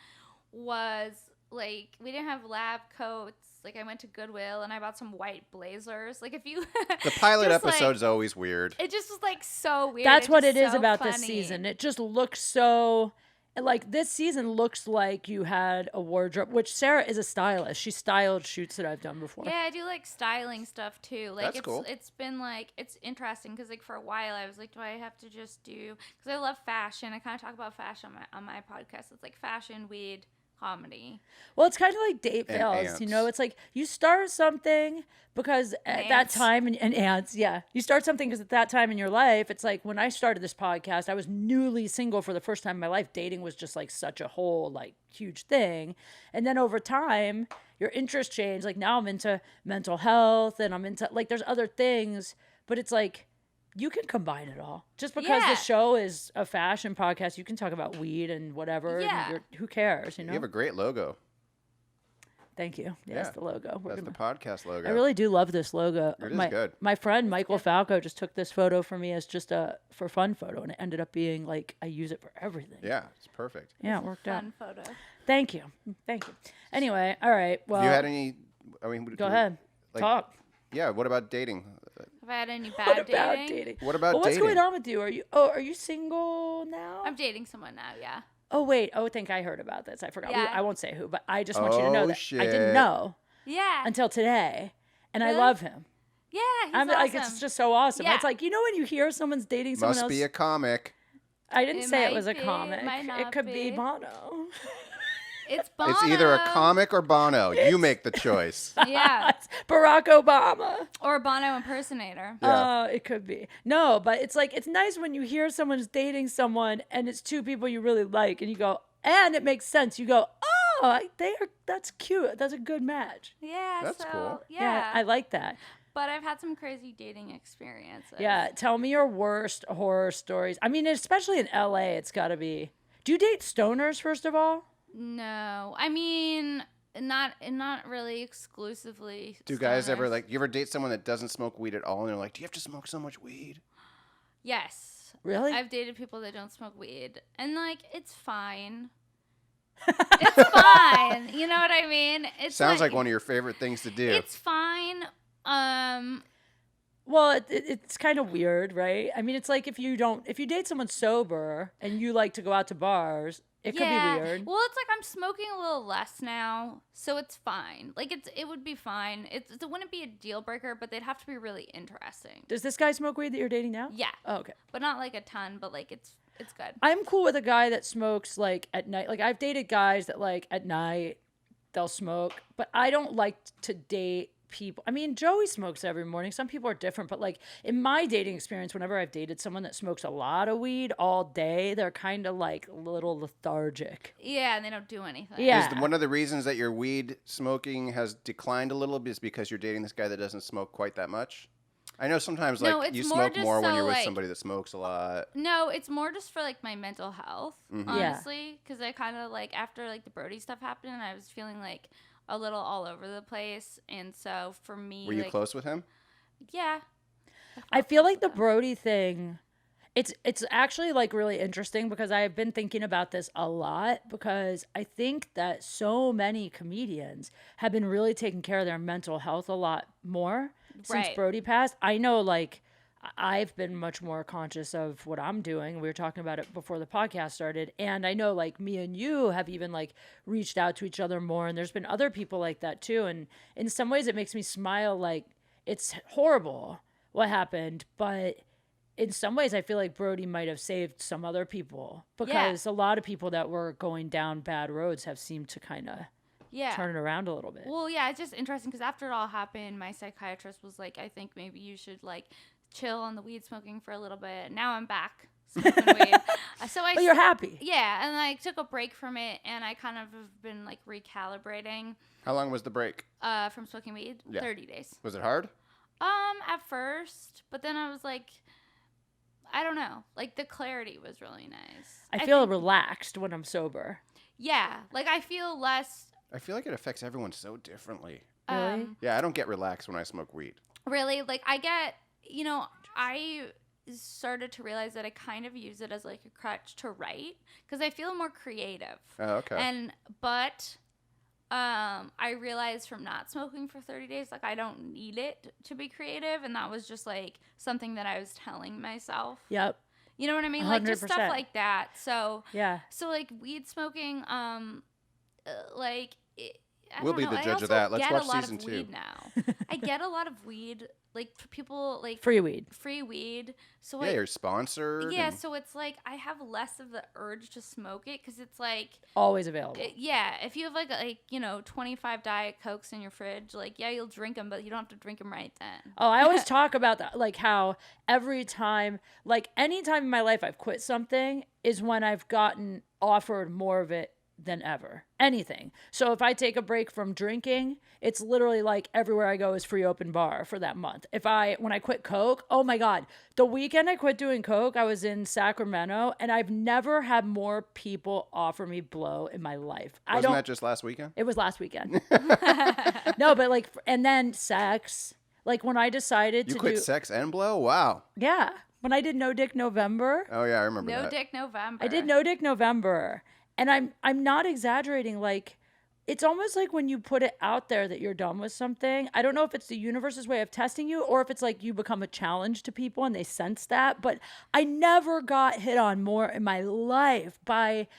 was like we didn't have lab coats. Like I went to Goodwill and I bought some white blazers. Like if you The pilot just, episode like, is always weird. it just was like so weird. That's It's what just it is so about this funny. season. It just looks so like this season looks like you had a wardrobe, which Sarah is a stylist. She styled shoots that I've done before. Yeah, I do like styling stuff too. Like That's cool. It's been like it's interesting because like for a while I was like, do I have to just do? Because I love fashion. I kind of talk about fashion on my podcast. It's like fashion, weed, comedy. Well, it's kind of like date And fails, ants. you know? It's like you start something because at that ants. time, and ants, yeah. You start something because at that time in your life, it's like when I started this podcast, I was newly single for the first time in my life. Dating was just like such a whole, like, huge thing. And then over time, your interests change. Like now I'm into mental health and I'm into, like, there's other things, but it's like, you can combine it all. Just because Yeah. the show is a fashion podcast, you can talk about weed and whatever. Yeah. And who cares, you know? You have a great logo. Thank you. Yes, Yeah. the logo. That's the podcast logo. I really do love this logo. It is good. My friend Michael Falco just took this photo for me as just a for fun photo, and it ended up being like I use it for everything. Yeah, it's perfect. Yeah, it worked out. Fun photo. Thank you. Anyway, all right. Well, Have you had any? I mean, go ahead. like- Talk. Yeah. What about dating? Have I had any What bad about dating? dating? What about Well, what's dating? going on with you? Are you single now? I'm dating someone now. Yeah. Oh wait. Oh, I think I heard about this. I forgot. Yeah. I won't say who, but I just want you to know Oh, that I shit. didn't know Yeah. until today, and I Really? love him. Yeah. He's I'm awesome. like, it's just so awesome. Yeah. It's like, you know, when you hear someone's dating someone Must else. be a comic. I didn't It say it might was a be, it comic. might It not could be be. Bono. It's Bono. It's either a comic or Bono. You make the choice. Yeah. It's Barack Obama. Or a Bono impersonator. Yeah. It could be. No, but it's like, it's nice when you hear someone's dating someone and it's two people you really like and you go, and it makes sense. You go, oh, that's cute. That's a good match. Yeah. That's so, cool. Yeah. I like that. But I've had some crazy dating experiences. Yeah. Tell me your worst horror stories. I mean, especially in LA, it's got to be. Do you date stoners, first of all? No. I mean, not really exclusively. Do guys ever stoners. like? You ever date someone that doesn't smoke weed at all, and they're like, "Do you have to smoke so much weed?" Yes. Really? I've dated people that don't smoke weed. And like it's fine. It's fine. You know what I mean? It's Sounds like one of your favorite things to do. It's fine. Well, it's kind of weird, right? I mean, it's like if you date someone sober and you like to go out to bars, it could be weird. Well, it's like I'm smoking a little less now, so it's fine. Like it would be fine. It wouldn't be a deal breaker, but they'd have to be really interesting. Does this guy smoke weed that you're dating now? Yeah, Oh, okay. but not like a ton. But like it's good. I'm cool with a guy that smokes like at night. Like I've dated guys that like at night they'll smoke, but I don't like to date people. I mean, Joey smokes every morning. Some people are different, but like in my dating experience, whenever I've dated someone that smokes a lot of weed all day, they're kind of like a little lethargic. Yeah, and they don't do anything. Yeah. Is one of the reasons that your weed smoking has declined a little bit is because you're dating this guy that doesn't smoke quite that much? I know sometimes like No, it's you more smoke just more when so, you're with like- somebody that smokes a lot. No, it's more just for like my mental health, Mhm. Yeah. honestly. Because I kind of like after like the Brody stuff happened, I was feeling like a little all over the place, and so for me, Were you like, close with him? Yeah. I feel like the Brody thing, it's actually like really interesting because I've been thinking about this a lot because I think that so many comedians have been really taking care of their mental health a lot more since Right. Brody passed. I know like I've been much more conscious of what I'm doing. We were talking about it before the podcast started. And I know like me and you have even like reached out to each other more. And there's been other people like that too. And in some ways it makes me smile. Like it's horrible what happened, but in some ways I feel like Brody might have saved some other people, because a lot of people that were going down bad roads have seemed to kind of turn it around a little bit. Well, yeah, it's just interesting because after it all happened, my psychiatrist was like, I think maybe you should like chill on the weed smoking for a little bit. Now I'm back smoking weed. But you're happy. Yeah, and I took a break from it, and I kind of have been like recalibrating. How long was the break? From smoking weed? Yeah. 30 days. Was it hard? At first, but then I was like, I don't know. Like, the clarity was really nice. I feel relaxed when I'm sober. Yeah, like I feel less. I feel like it affects everyone so differently. Really? Yeah, I don't get relaxed when I smoke weed. Really? Like, I get, I started to realize that I kind of use it as like a crutch to write because I feel more creative. Oh, okay. But I realized from not smoking for 30 days, like I don't need it to be creative. And that was just like something that I was telling myself. Yep. You know what I mean? 100%. Like just stuff like that. So, yeah. So like weed smoking, like, We'll be the judge of that. Let's watch season 2. Weed now. I get a lot of weed, like for people like free weed. So yeah, you're sponsored. Yeah, so it's like I have less of the urge to smoke it because it's like always available. If you have like 25 Diet Cokes in your fridge, like you'll drink them, but you don't have to drink them right then. Oh, I always talk about that, like how every time, like any time in my life I've quit something is when I've gotten offered more of it than ever. Anything. So if I take a break from drinking, it's literally like everywhere I go is free open bar for that month. When I quit Coke, oh my God, the weekend I quit doing Coke, I was in Sacramento and I've never had more people offer me blow in my life. Wasn't that just last weekend? It was last weekend. No, but like, and then sex, like when I decided you quit sex and blow? Wow. Yeah. When I did No Dick November. Oh yeah, I remember that. No Dick November. I did No Dick November. And I'm not exaggerating. Like, it's almost like when you put it out there that you're done with something. I don't know if it's the universe's way of testing you or if it's like you become a challenge to people and they sense that. But I never got hit on more in my life by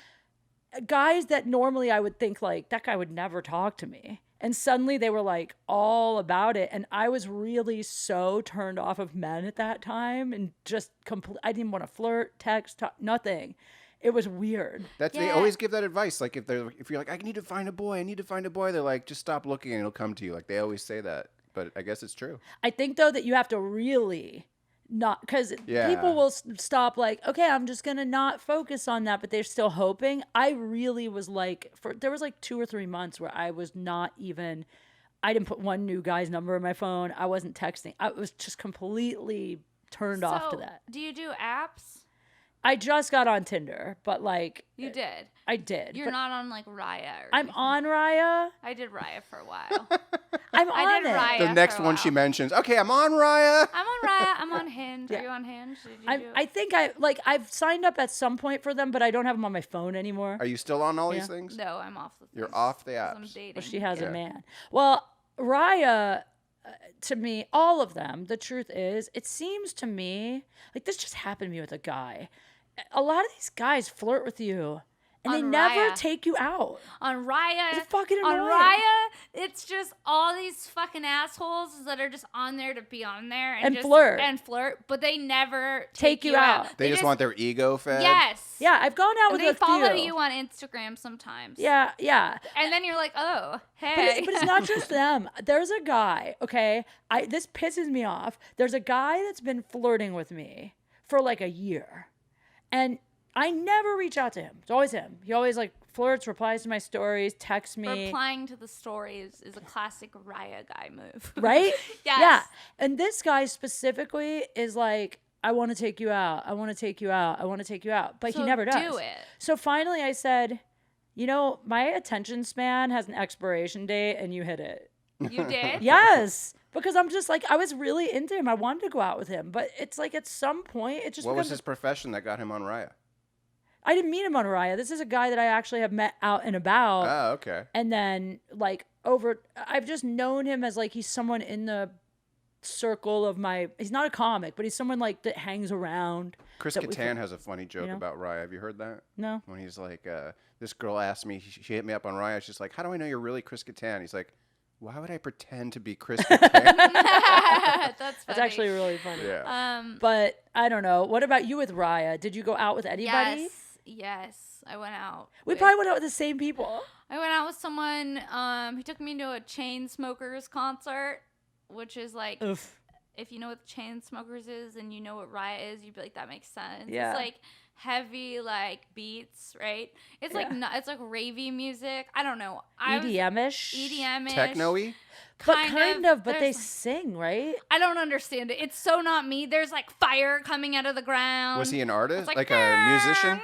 guys that normally I would think like that guy would never talk to me. And suddenly they were like all about it. And I was really so turned off of men at that time and just I didn't want to flirt, text, talk, nothing. It was weird. They always give that advice. Like if you're like, I need to find a boy, they're like, just stop looking and it'll come to you. Like they always say that, but I guess it's true. I think though that you have to really not, because people will stop like, okay, I'm just gonna not focus on that, but they're still hoping. I really was like, there was like 2 or 3 months where I was not even. I didn't put one new guy's number in my phone. I wasn't texting. I was just completely turned off to that. Do you do apps? I just got on Tinder, but like... You did? I did. You're not on like Raya or I'm anything. on Raya. I did Raya for a while. I did Raya the next one she mentions. Okay, I'm on Raya. I'm on Raya. I'm on Hinge. Yeah. Are you on Hinge? I think I've signed up at some point for them, but I don't have them on my phone anymore. Are you still on all these things? No, I'm off the things. You're off the apps. I'm dating. Well, she has a man. Well, Raya... to me, all of them, the truth is, it seems to me, like this just happened to me with a guy. A lot of these guys flirt with you and they never take you out. On Raya. It's fucking annoying. On Raya, it's just all these fucking assholes that are just on there to be on there. And flirt. But they never take you out. They just want their ego fed? Yes. Yeah, I've gone out with a few. They follow you on Instagram sometimes. Yeah. And then you're like, oh, hey. But it's not just them. There's a guy, okay? This pisses me off. There's a guy that's been flirting with me for like a year. And I never reach out to him. It's always him. He always like flirts, replies to my stories, texts me. Replying to the stories is a classic Raya guy move. Right? Yes. Yeah. And this guy specifically is like, I want to take you out. I want to take you out. I want to take you out. But he never does. Do it. So finally I said, my attention span has an expiration date and you hit it. You did? Yes. Because I'm just like, I was really into him. I wanted to go out with him. But it's like at some point, it just What was his profession that got him on Raya? I didn't meet him on Raya. This is a guy that I actually have met out and about. Oh, okay. And then like I've just known him as like he's someone in the circle of he's not a comic, but he's someone like that hangs around. Chris Kattan has a funny joke about Raya. Have you heard that? No. When he's like, this girl asked me, she hit me up on Raya. She's like, how do I know you're really Chris Kattan? He's like, why would I pretend to be Chris Kattan? That's funny. That's actually really funny. Yeah. But I don't know. What about you with Raya? Did you go out with anybody? Yes. I went out. We probably went out with the same people. I went out with someone. He took me to a Chainsmokers concert, which is like, Oof. if you know what Chainsmokers is and you know what Raya is, you'd be like, that makes sense. Yeah. It's like heavy like beats, right? It's like it's like ravey music. I don't know. EDM-ish? EDM-ish. Techno-y? Kind of, but they sing, right? I don't understand it. It's so not me. There's like fire coming out of the ground. Was he an artist? It's Like a musician?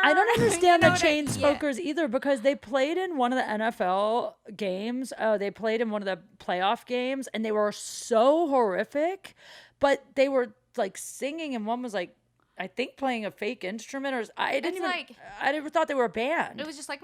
I don't understand You the know Chainsmokers either, because they played in one of the NFL games. Oh, they played in one of the playoff games, and they were so horrific, but they were like singing, and one was like, I think playing a fake instrument, or I never thought they were a band. It was just like.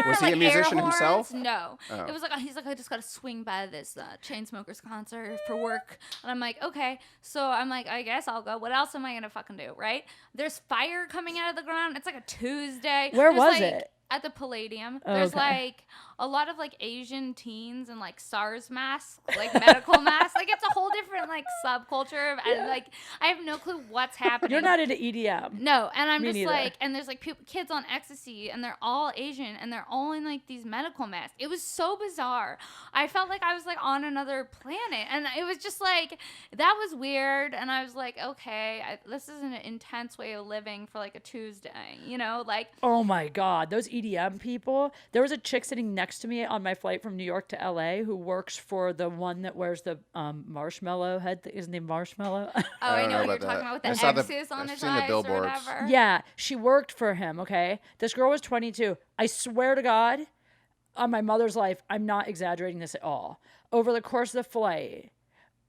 Was he like a musician air horns? himself? No. Oh. It was like, he's like, I just got to swing by this Chainsmokers concert for work. And I'm like, okay. So I'm like, I guess I'll go. What else am I going to fucking do, right? There's fire coming out of the ground. It's like a Tuesday. Where There's was like, it? At the Palladium. Oh, There's okay. like a lot of like Asian teens and like SARS masks, like medical masks. Like it's a whole different like subculture. And like, I have no clue what's happening. You're not into EDM. No, and I'm Me just neither. like, and there's like kids on ecstasy, and they're all Asian, and they're all in like these medical masks. It was so bizarre. I felt like I was like on another planet, and it was just like that was weird. And I was like, okay, this is an intense way of living for like a Tuesday, you know, like. Oh my God, those EDM people. There was a chick sitting next to me on my flight from New York to LA who works for the one that wears the marshmallow head. Isn't named Marshmallow? Oh, I know what you're about talking that. about with I the saw X's on I've his seen the eyes or billboards. whatever. Yeah, she worked for him, okay? This girl was 22. I swear to God, on my mother's life, I'm not exaggerating this at all. Over the course of the flight,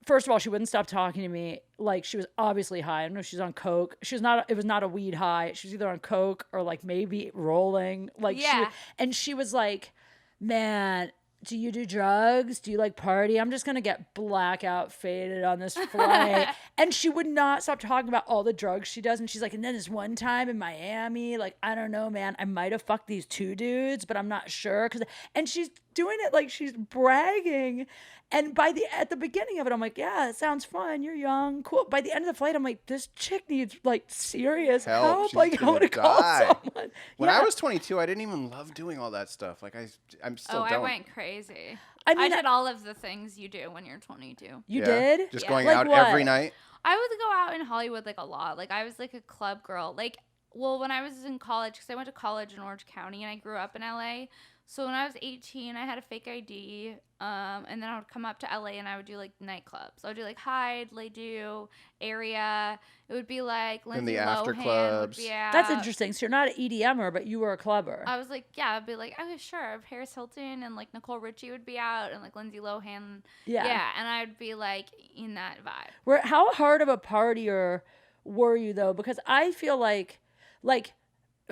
first of all, she wouldn't stop talking to me. Like, she was obviously high. I don't know if she's on coke. It was not a weed high. She was either on coke or like maybe rolling. Like, Yeah. she was like, man, do you do drugs? Do you like party? I'm just going to get blackout faded on this flight. And she would not stop talking about all the drugs she does. And she's like, and then this one time in Miami, like, I don't know, man, I might have fucked these 2 dudes, but I'm not sure. And she's doing it like she's bragging. And at the beginning of it, I'm like, yeah, it sounds fun. You're young, cool. By the end of the flight, I'm like, this chick needs like serious help. She's Like, I want to call someone. When Yeah. I was 22, I didn't even love doing all that stuff. Like I'm still Oh, don't. I went crazy. I mean, I did all of the things you do when you're 22. You Yeah. did? Just Yeah. going Like out what? every night. I would go out in Hollywood like a lot. Like I was like a club girl. Like, well, when I was in college, because I went to college in Orange County and I grew up in LA. So when I was 18, I had a fake ID, and then I would come up to LA and I would do like nightclubs. I would do like Hyde, Ladue, area. It would be like Lindsay the after Lohan clubs. would be out. That's interesting. So you're not an EDMer, but you were a clubber. I was like, yeah, I'd be like, oh sure, Paris Hilton and like Nicole Richie would be out, and like Lindsay Lohan. Yeah. And I'd be like in that vibe. How hard of a partier were you though? Because I feel like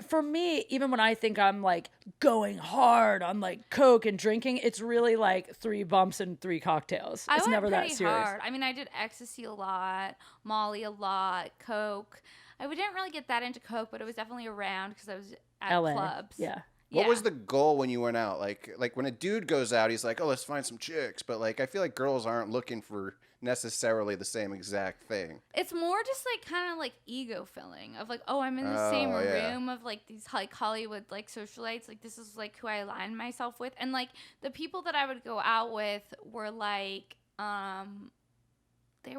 for me, even when I think I'm like going hard on like coke and drinking, it's really like 3 bumps and 3 cocktails. I It's went never that pretty serious. hard. I mean, I did ecstasy a lot, Molly a lot, coke. I didn't really get that into coke, but it was definitely around because I was at LA. clubs. Yeah. What was the goal when you went out? Like when a dude goes out, he's like, oh, let's find some chicks. But like, I feel like girls aren't looking for necessarily the same exact thing. It's more just like kind of like ego filling of like, oh, I'm in the same yeah. room of like these like Hollywood like socialites. Like this is like who I align myself with, and like the people that I would go out with were like, they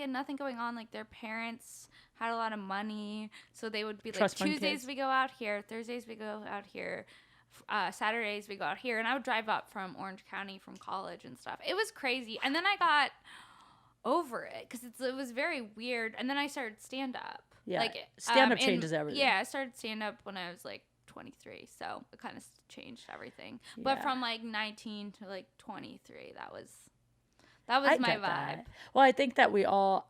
had nothing going on. Like their parents had a lot of money, so they would be like, Trust fund Tuesdays kids. we go out here, Thursdays we go out here, Saturdays we go out here, and I would drive up from Orange County from college and stuff. It was crazy, and then I got over it because it was very weird, and then I started stand up. Yeah. Like Stand-up changes everything. Yeah, I started stand up when I was like 23, so it kind of changed everything. But Yeah. from like 19 to like 23, that was I my get vibe. that. Well, I think that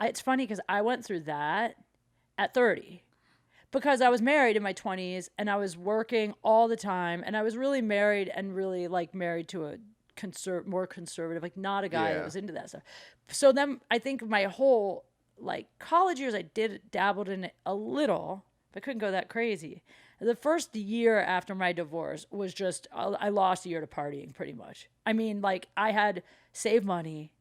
it's funny because I went through that at 30 because I was married in my 20s and I was working all the time, and I was really married and really like married to a more conservative, like not a guy that was into that stuff. So then I think my whole like college years, I dabbled in it a little, but couldn't go that crazy. The first year after my divorce was just, I lost a year to partying pretty much. I mean, like, I had saved money.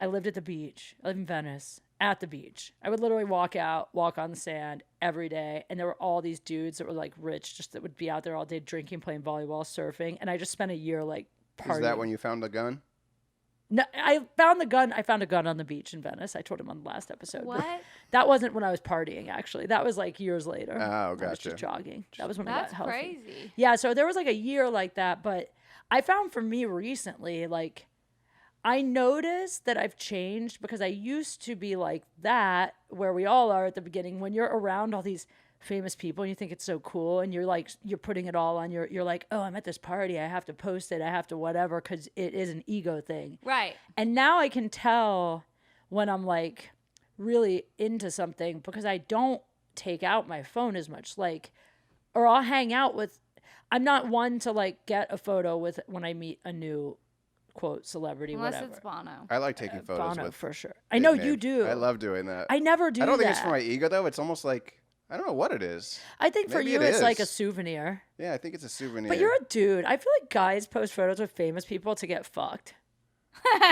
I lived at the beach. I lived in Venice at the beach. I would literally walk on the sand every day. And there were all these dudes that were like rich, just that would be out there all day drinking, playing volleyball, surfing. And I just spent a year like partying. Is that when you found the gun? No, I found the gun. I found a gun on the beach in Venice. I told him on the last episode. What? That wasn't when I was partying, actually. That was like years later. Oh, I was gotcha. just jogging. That was when I got healthy. That's crazy. Yeah, so there was like a year like that. But I found for me recently, like, I noticed that I've changed because I used to be like that, where we all are at the beginning, when you're around all these famous people and you think it's so cool and you're like, you're putting it all on you're like, oh, I'm at this party, I have to post it, I have to whatever, because it is an ego thing. Right. And now I can tell when I'm like really into something because I don't take out my phone as much, like, or I'll hang out with, I'm not one to like get a photo with when I meet a new quote celebrity, Unless whatever. it's Bono. I like taking photos Bono with for sure. I know big you names. do. I love doing that. I never do. I don't think that. it's for my ego though. It's almost like I don't know what it is. I think for Maybe you it it's like a is. souvenir. Yeah, I think it's a souvenir. But you're a dude. I feel like guys post photos with famous people to get fucked.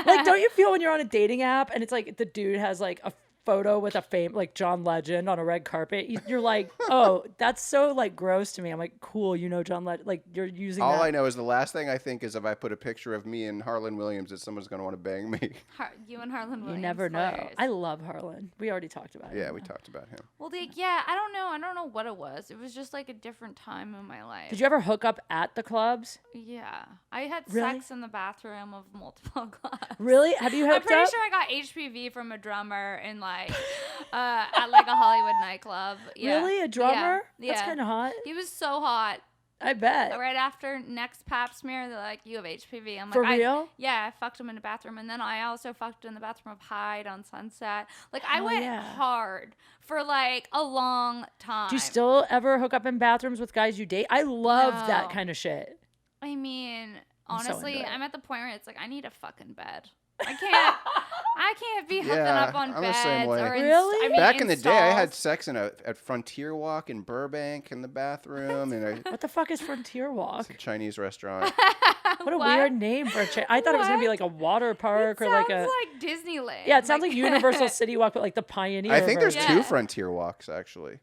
Like, don't you feel when you're on a dating app and it's like the dude has like a photo with a like John Legend on a red carpet? You're like, oh, that's so like gross to me. I'm like, cool, you know John Legend. Like, you're using All that. I know is the last thing I think is if I put a picture of me and Harlan Williams that someone's going to want to bang me. You and Harlan Williams. You never know. hilarious. I love Harlan. We already talked about it. Yeah, we talked about him. Well, yeah, I don't know. I don't know what it was. It was just like a different time in my life. Did you ever hook up at the clubs? Yeah. I had Really? sex in the bathroom of multiple clubs. Really? Have you hooked I'm pretty up? sure I got HPV from a drummer in like at like a Hollywood nightclub. Yeah. Really? A drummer? Yeah. That's kind of hot. He was so hot. I bet. Right after next pap smear, they're like, "You have HPV." I'm like, For real? Yeah, I fucked him in the bathroom, and then I also fucked in the bathroom of Hyde on Sunset. Like, I Hell went yeah. hard for like a long time. Do you still ever hook up in bathrooms with guys you date? I love that No. kind of shit. I mean, I'm so honestly, into it. I'm at the point where it's like I need a fucking bed. I can't be hooking Yeah, up on I'm the beds. same way. Or Really? I mean, Back in the day, I had installs. sex at Frontier Walk in Burbank in the bathroom, and What the fuck is Frontier Walk? it's a Chinese restaurant. What a weird name for a I thought it was going to be like a water park or like a... Sounds like Disneyland. Yeah, it sounds like Universal City Walk, but like the Pioneer I think there's version. two Yeah. Frontier Walks actually.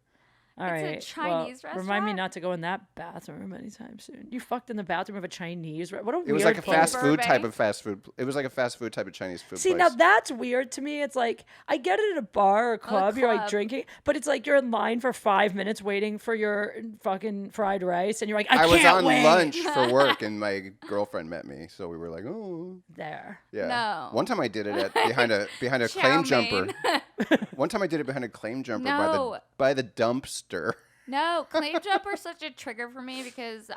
All It's a right. Chinese well, remind me restaurant? not to go in that bathroom anytime soon. You fucked in the bathroom of a Chinese What a weird It was like a place. fast food type Burbank. of fast food. It was like a fast food type of Chinese food See, place. now that's weird to me. It's like, I get it at a bar or a club, you're like club. drinking, but it's like you're in line for 5 minutes waiting for your fucking fried rice, and you're like, I can't was on wait. lunch for work, and my girlfriend met me, so we were like, oh, There. yeah. No. One time I did it behind a Chow claim mein. jumper. One time I did it behind a claim jumper No. by the dumpster. No, claim jumper is such a trigger for me because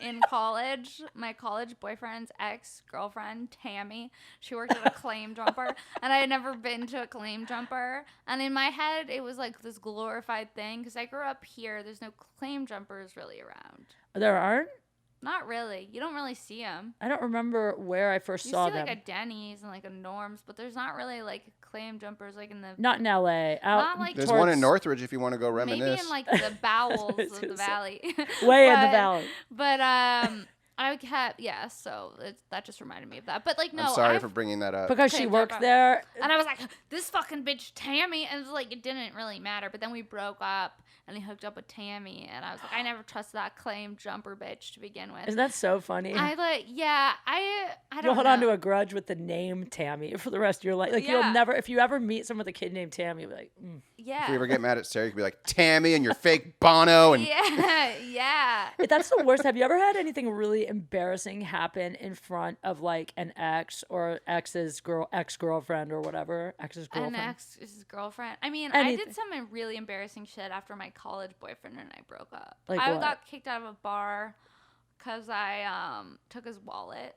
in college, my college boyfriend's ex-girlfriend, Tammy, she worked at a claim jumper, and I had never been to a claim jumper. And in my head, it was like this glorified thing because I grew up here. There's no claim jumpers really around. There aren't? Not really. You don't really see them. I don't remember where I first You saw see them. like a Denny's and like a Norm's, but there's not really like claim jumpers like in the Not in LA. Out Not like- There's towards, one in Northridge if you want to go reminisce. maybe in like the bowels was of gonna the say. valley. way in the But- valley. But I kept so that just reminded me of that. But like no, I'm sorry I've- for bringing that up. Because Okay, she worked jump there. and I was like, this fucking bitch Tammy, and it was like it didn't really matter. But then we broke up, and he hooked up with Tammy, and I was like, I never trusted that claim jumper bitch to begin with. Isn't that so funny? I don't You'll hold know. on to a grudge with the name Tammy for the rest of your life. Like, Yeah. you'll never, if you ever meet someone with a kid named Tammy, you'll be like, Yeah. If we ever get mad at Sarah, you could be like, Tammy and your fake Bono. And yeah. That's the worst. Have you ever had anything really embarrassing happen in front of like an ex or ex-girlfriend or whatever? Ex's girlfriend. An ex is his girlfriend. I mean, Anything. I did some really embarrassing shit after my college boyfriend and I broke up. Like I what? got kicked out of a bar because I took his wallet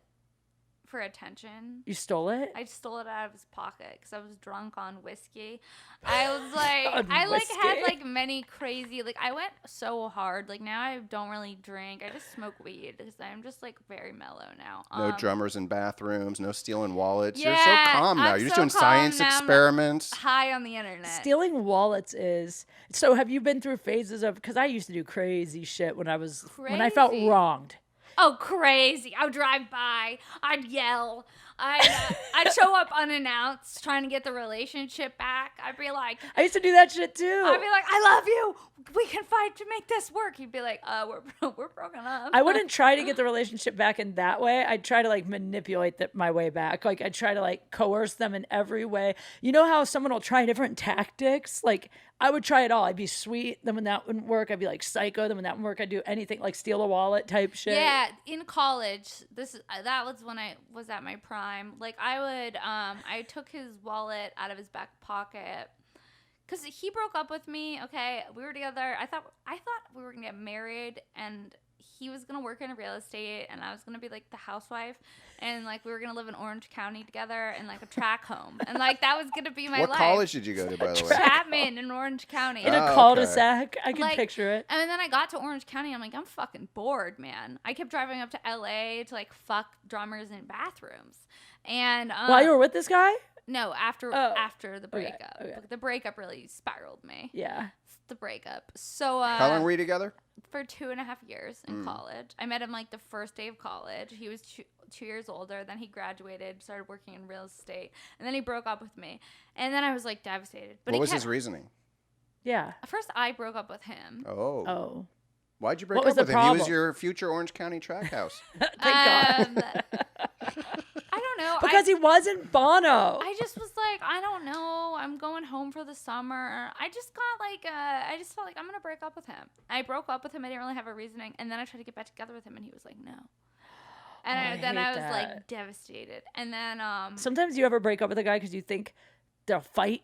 for attention. You stole it? I stole it out of his pocket because I was drunk on whiskey. I was like, On I like whiskey? had like many crazy, like I went so hard. Like now I don't really drink. I just smoke weed because I'm just like very mellow now. No drummers in bathrooms, no stealing wallets. Yeah, You're so calm now. I'm You're just so doing calm science now. I'm experiments. high on the internet. Stealing wallets is so. Have you been through phases of? Because I used to do crazy shit when I felt Crazy. wronged. Oh, crazy. I would drive by. I'd yell. I'd show up unannounced trying to get the relationship back. I'd be like, I used to do that shit too. I'd be like, I love you. We can fight to make this work. He'd be like, we're broken up. I wouldn't try to get the relationship back in that way. I'd try to like manipulate my way back. Like I'd try to like coerce them in every way. You know how someone will try different tactics? Like I would try it all. I'd be sweet. Then when that wouldn't work, I'd be like psycho. Then when that wouldn't work, I'd do anything like steal a wallet type shit. Yeah, in college, that was when I was at my prime. Like I took his wallet out of his back pocket. Cause he broke up with me. Okay, we were together. I thought we were gonna get married, and he was gonna work in real estate, and I was gonna be like the housewife, and like we were gonna live in Orange County together in like a track home, and like that was gonna be my What life. college did you go to, by the way? Chapman in Orange County. In a Oh, cul-de-sac. I can Like, picture it. And then I got to Orange County. I'm like, I'm fucking bored, man. I kept driving up to LA to like fuck drummers in bathrooms. And While you were with this guy? no, after the breakup. okay. The breakup really spiraled me. Yeah. It's the breakup. So How long were you together? for 2.5 years in college. I met him like the first day of college. He was 2 years older. Then he graduated, started working in real estate, and then he broke up with me. And then I was like devastated. But What was his reasoning? Yeah. First, I broke up with him. Oh. Oh. Why'd you break What was up the with him? He was problem? your future Orange County track house. Thank God. I don't know. Because he wasn't Bono. I just was like, I don't know. I'm going home for the summer. I just got like, I just felt like I'm gonna break up with him. I broke up with him. I didn't really have a reasoning, and then I tried to get back together with him, and he was like, no. And then I was hate like that. devastated. And then Sometimes you ever break up with a guy because you think they'll fight.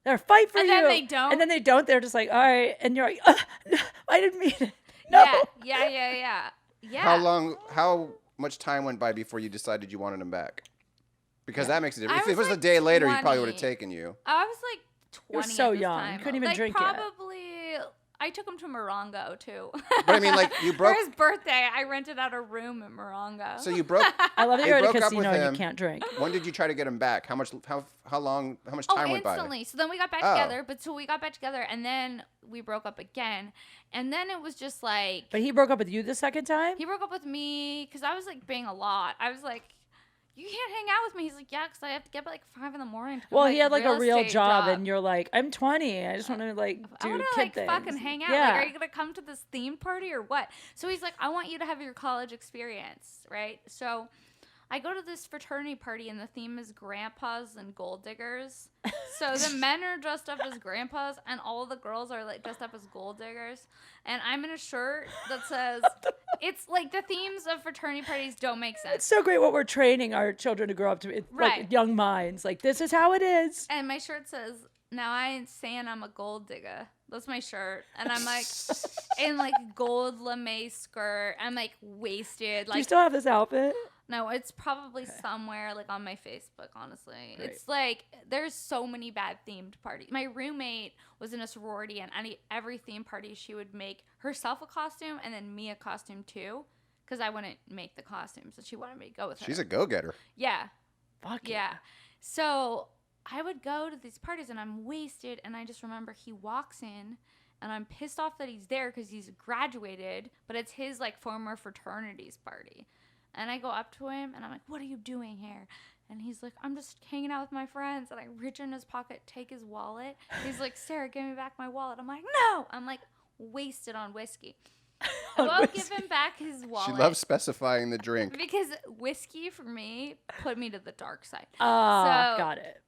They'll fight for And you. then they don't. And then they don't. They're just like, all right. And you're like, no, I didn't mean it. No. yeah. How much time went by before you decided you wanted him back? Because that makes a difference. I If it was was a like day later, he probably 20. would have taken you. I was like 20. You were so at this young. time. You couldn't even like, drink yet. probably, I took him to Morongo too. But I mean, like, you broke. For his birthday, I rented out a room in Morongo. So you broke. I love that You you're at a broke up casino with and him. you can't drink. When did you try to get him back? How much time went by? Instantly. So then we got back Oh. together. But so we got back together, and then we broke up again. And then it was just like But he broke up with you the second time? he broke up with me because I was like being a lot. I was like, you can't hang out with me. He's like, yeah, because I have to get up at like 5 a.m. to go Well, to he had like a real estate job, and you're like, I'm 20. I just want to like I do want to kid like things. fucking hang out. Yeah. Like, are you gonna come to this themed party or what? So he's like, I want you to have your college experience, right? So I go to this fraternity party, and the theme is grandpas and gold diggers. So the men are dressed up as grandpas, and all the girls are like dressed up as gold diggers. And I'm in a shirt that says, it's like the themes of fraternity parties don't make It's sense. so great what we're training our children to grow up to be, Right. like young minds. Like, this is how it is. And my shirt says, now I ain't saying I'm a gold digger. That's my shirt. And I'm like, in like gold lame skirt. I'm like wasted. Do you Like, still have this outfit? no, it's probably somewhere like on my Facebook, honestly. Great. It's like, there's so many bad themed parties. My roommate was in a sorority, and every theme party, she would make herself a costume and then me a costume too. Because I wouldn't make the costumes, so she wanted me to go with her. She's a go-getter. Yeah. Fuck Yeah. So I would go to these parties, and I'm wasted, and I just remember he walks in, and I'm pissed off that he's there because he's graduated, but it's his like former fraternity's party. And I go up to him, and I'm like, what are you doing here? And he's like, I'm just hanging out with my friends. And I reach in his pocket, take his wallet. He's like, Sarah, give me back my wallet. I'm like, no. I'm like wasted on whiskey. I go give him back his wallet. She loves specifying the drink. Because whiskey for me put me to the dark side. Ah, So- got it.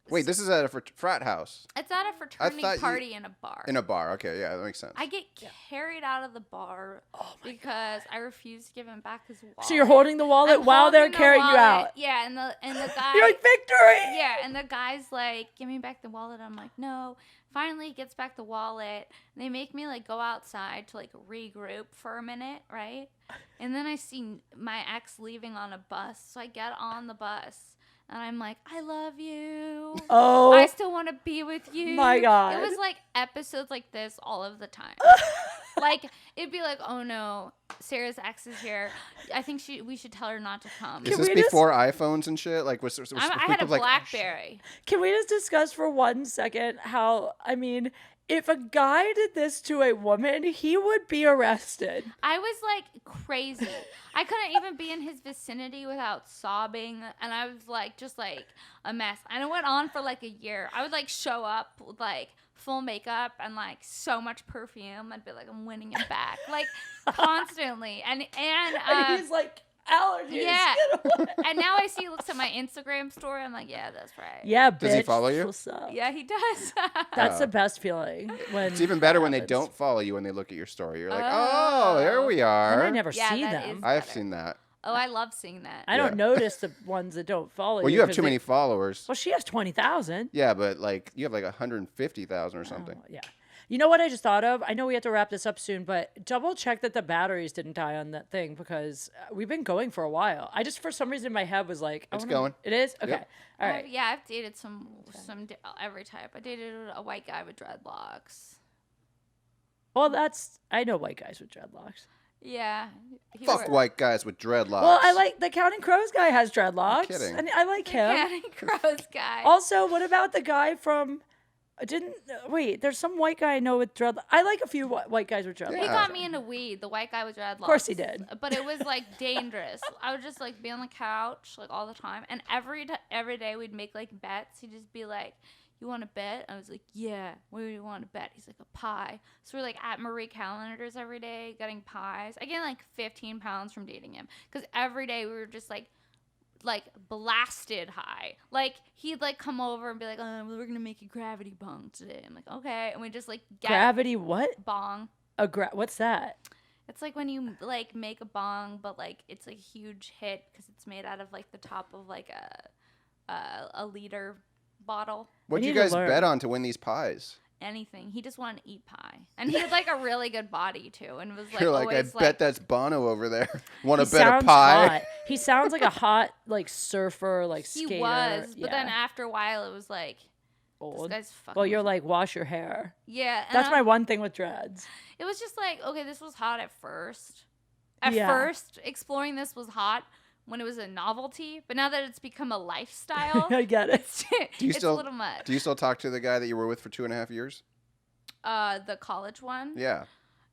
Wait, this is at a frat house. It's at a fraternity party in a bar. In a bar. Okay, yeah, that makes sense. I get carried out of the bar because I refuse to give him back his wallet. So you're holding the wallet while they're carrying you out. Yeah, and the guy. You're like, victory! Yeah, and the guy's like, give me back the wallet. I'm like, no. Finally, he gets back the wallet. And they make me like go outside to like regroup for a minute, right? And then I see my ex leaving on a bus. So I get on the bus. And I'm like, I love you. Oh. I still want to be with you. My God. It was like episodes like this all of the time. Like, it'd be like, oh no, Sarah's ex is here. I think we should tell her not to come. Is this before iPhones and shit? Like, I had a BlackBerry. Can we just discuss for 1 second how, I mean, if a guy did this to a woman, he would be arrested. I was like crazy. I couldn't even be in his vicinity without sobbing. And I was like, just like a mess. And it went on for like a year. I would like show up with like full makeup and like so much perfume. I'd be like, I'm winning it back. Like constantly. And he's like, allergies. Yeah. And now I see he looks at my Instagram story. I'm like, yeah, that's right. Yeah, bitch. Does he follow you? What's up? Yeah, he does. That's the best feeling. When it's even better when they don't follow you when they look at your story. You're like, oh, there we are. And I never see them. I've seen that. Oh, I love seeing that. I don't notice the ones that don't follow you. Well, you have too many followers. Well, she has 20,000. Yeah, but like you have like 150,000 or something. Yeah. You know what I just thought of? I know we have to wrap this up soon, but double check that the batteries didn't die on that thing because we've been going for a while. I just, for some reason in my head was like, it's going. It is? Okay. Yep. All right. Yeah, I've dated some every type. I dated a white guy with dreadlocks. Well, I know white guys with dreadlocks. Yeah. Fuck white guys with dreadlocks. Well, I like the Counting Crows guy has dreadlocks. You're kidding. And I like him. Counting Crows guy. Also, what about the guy from... there's some white guy I know with dreadlocks. I like a few white guys with dreadlocks. He got me into weed, the white guy with dreadlocks. Of course he did. But it was like dangerous. I would just like be on the couch like all the time. And every day we'd make like bets. He'd just be like, you want to bet? I was like, yeah. What do you want to bet? He's like, a pie. So we're like at Marie Callender's every day getting pies. I gained like 15 pounds from dating him. Because every day we were just like blasted high. Like he'd like come over and be like, oh, we're gonna make a gravity bong today. I'm like, okay. And we just like get gravity what? Bong. What's that? It's like when you like make a bong, but like it's a huge hit because it's made out of like the top of like a liter bottle. What'd you guys bet on to win these pies? Anything. He just wanted to eat pie. And he had like a really good body too. And was like, you're like, always, I bet that's Bono over there. Want to bet a pie? Hot. He sounds like a hot like surfer, like skater. He was, but then after a while it was like old. This guy's fucking. Well, you're like, wash your hair. Yeah. That's my one thing with dreads. It was just like, okay, this was hot at first. At first, exploring this was hot when it was a novelty, but now that it's become a lifestyle, I get it. It's a little much. Do you still talk to the guy that you were with for 2.5 years? The college one? Yeah.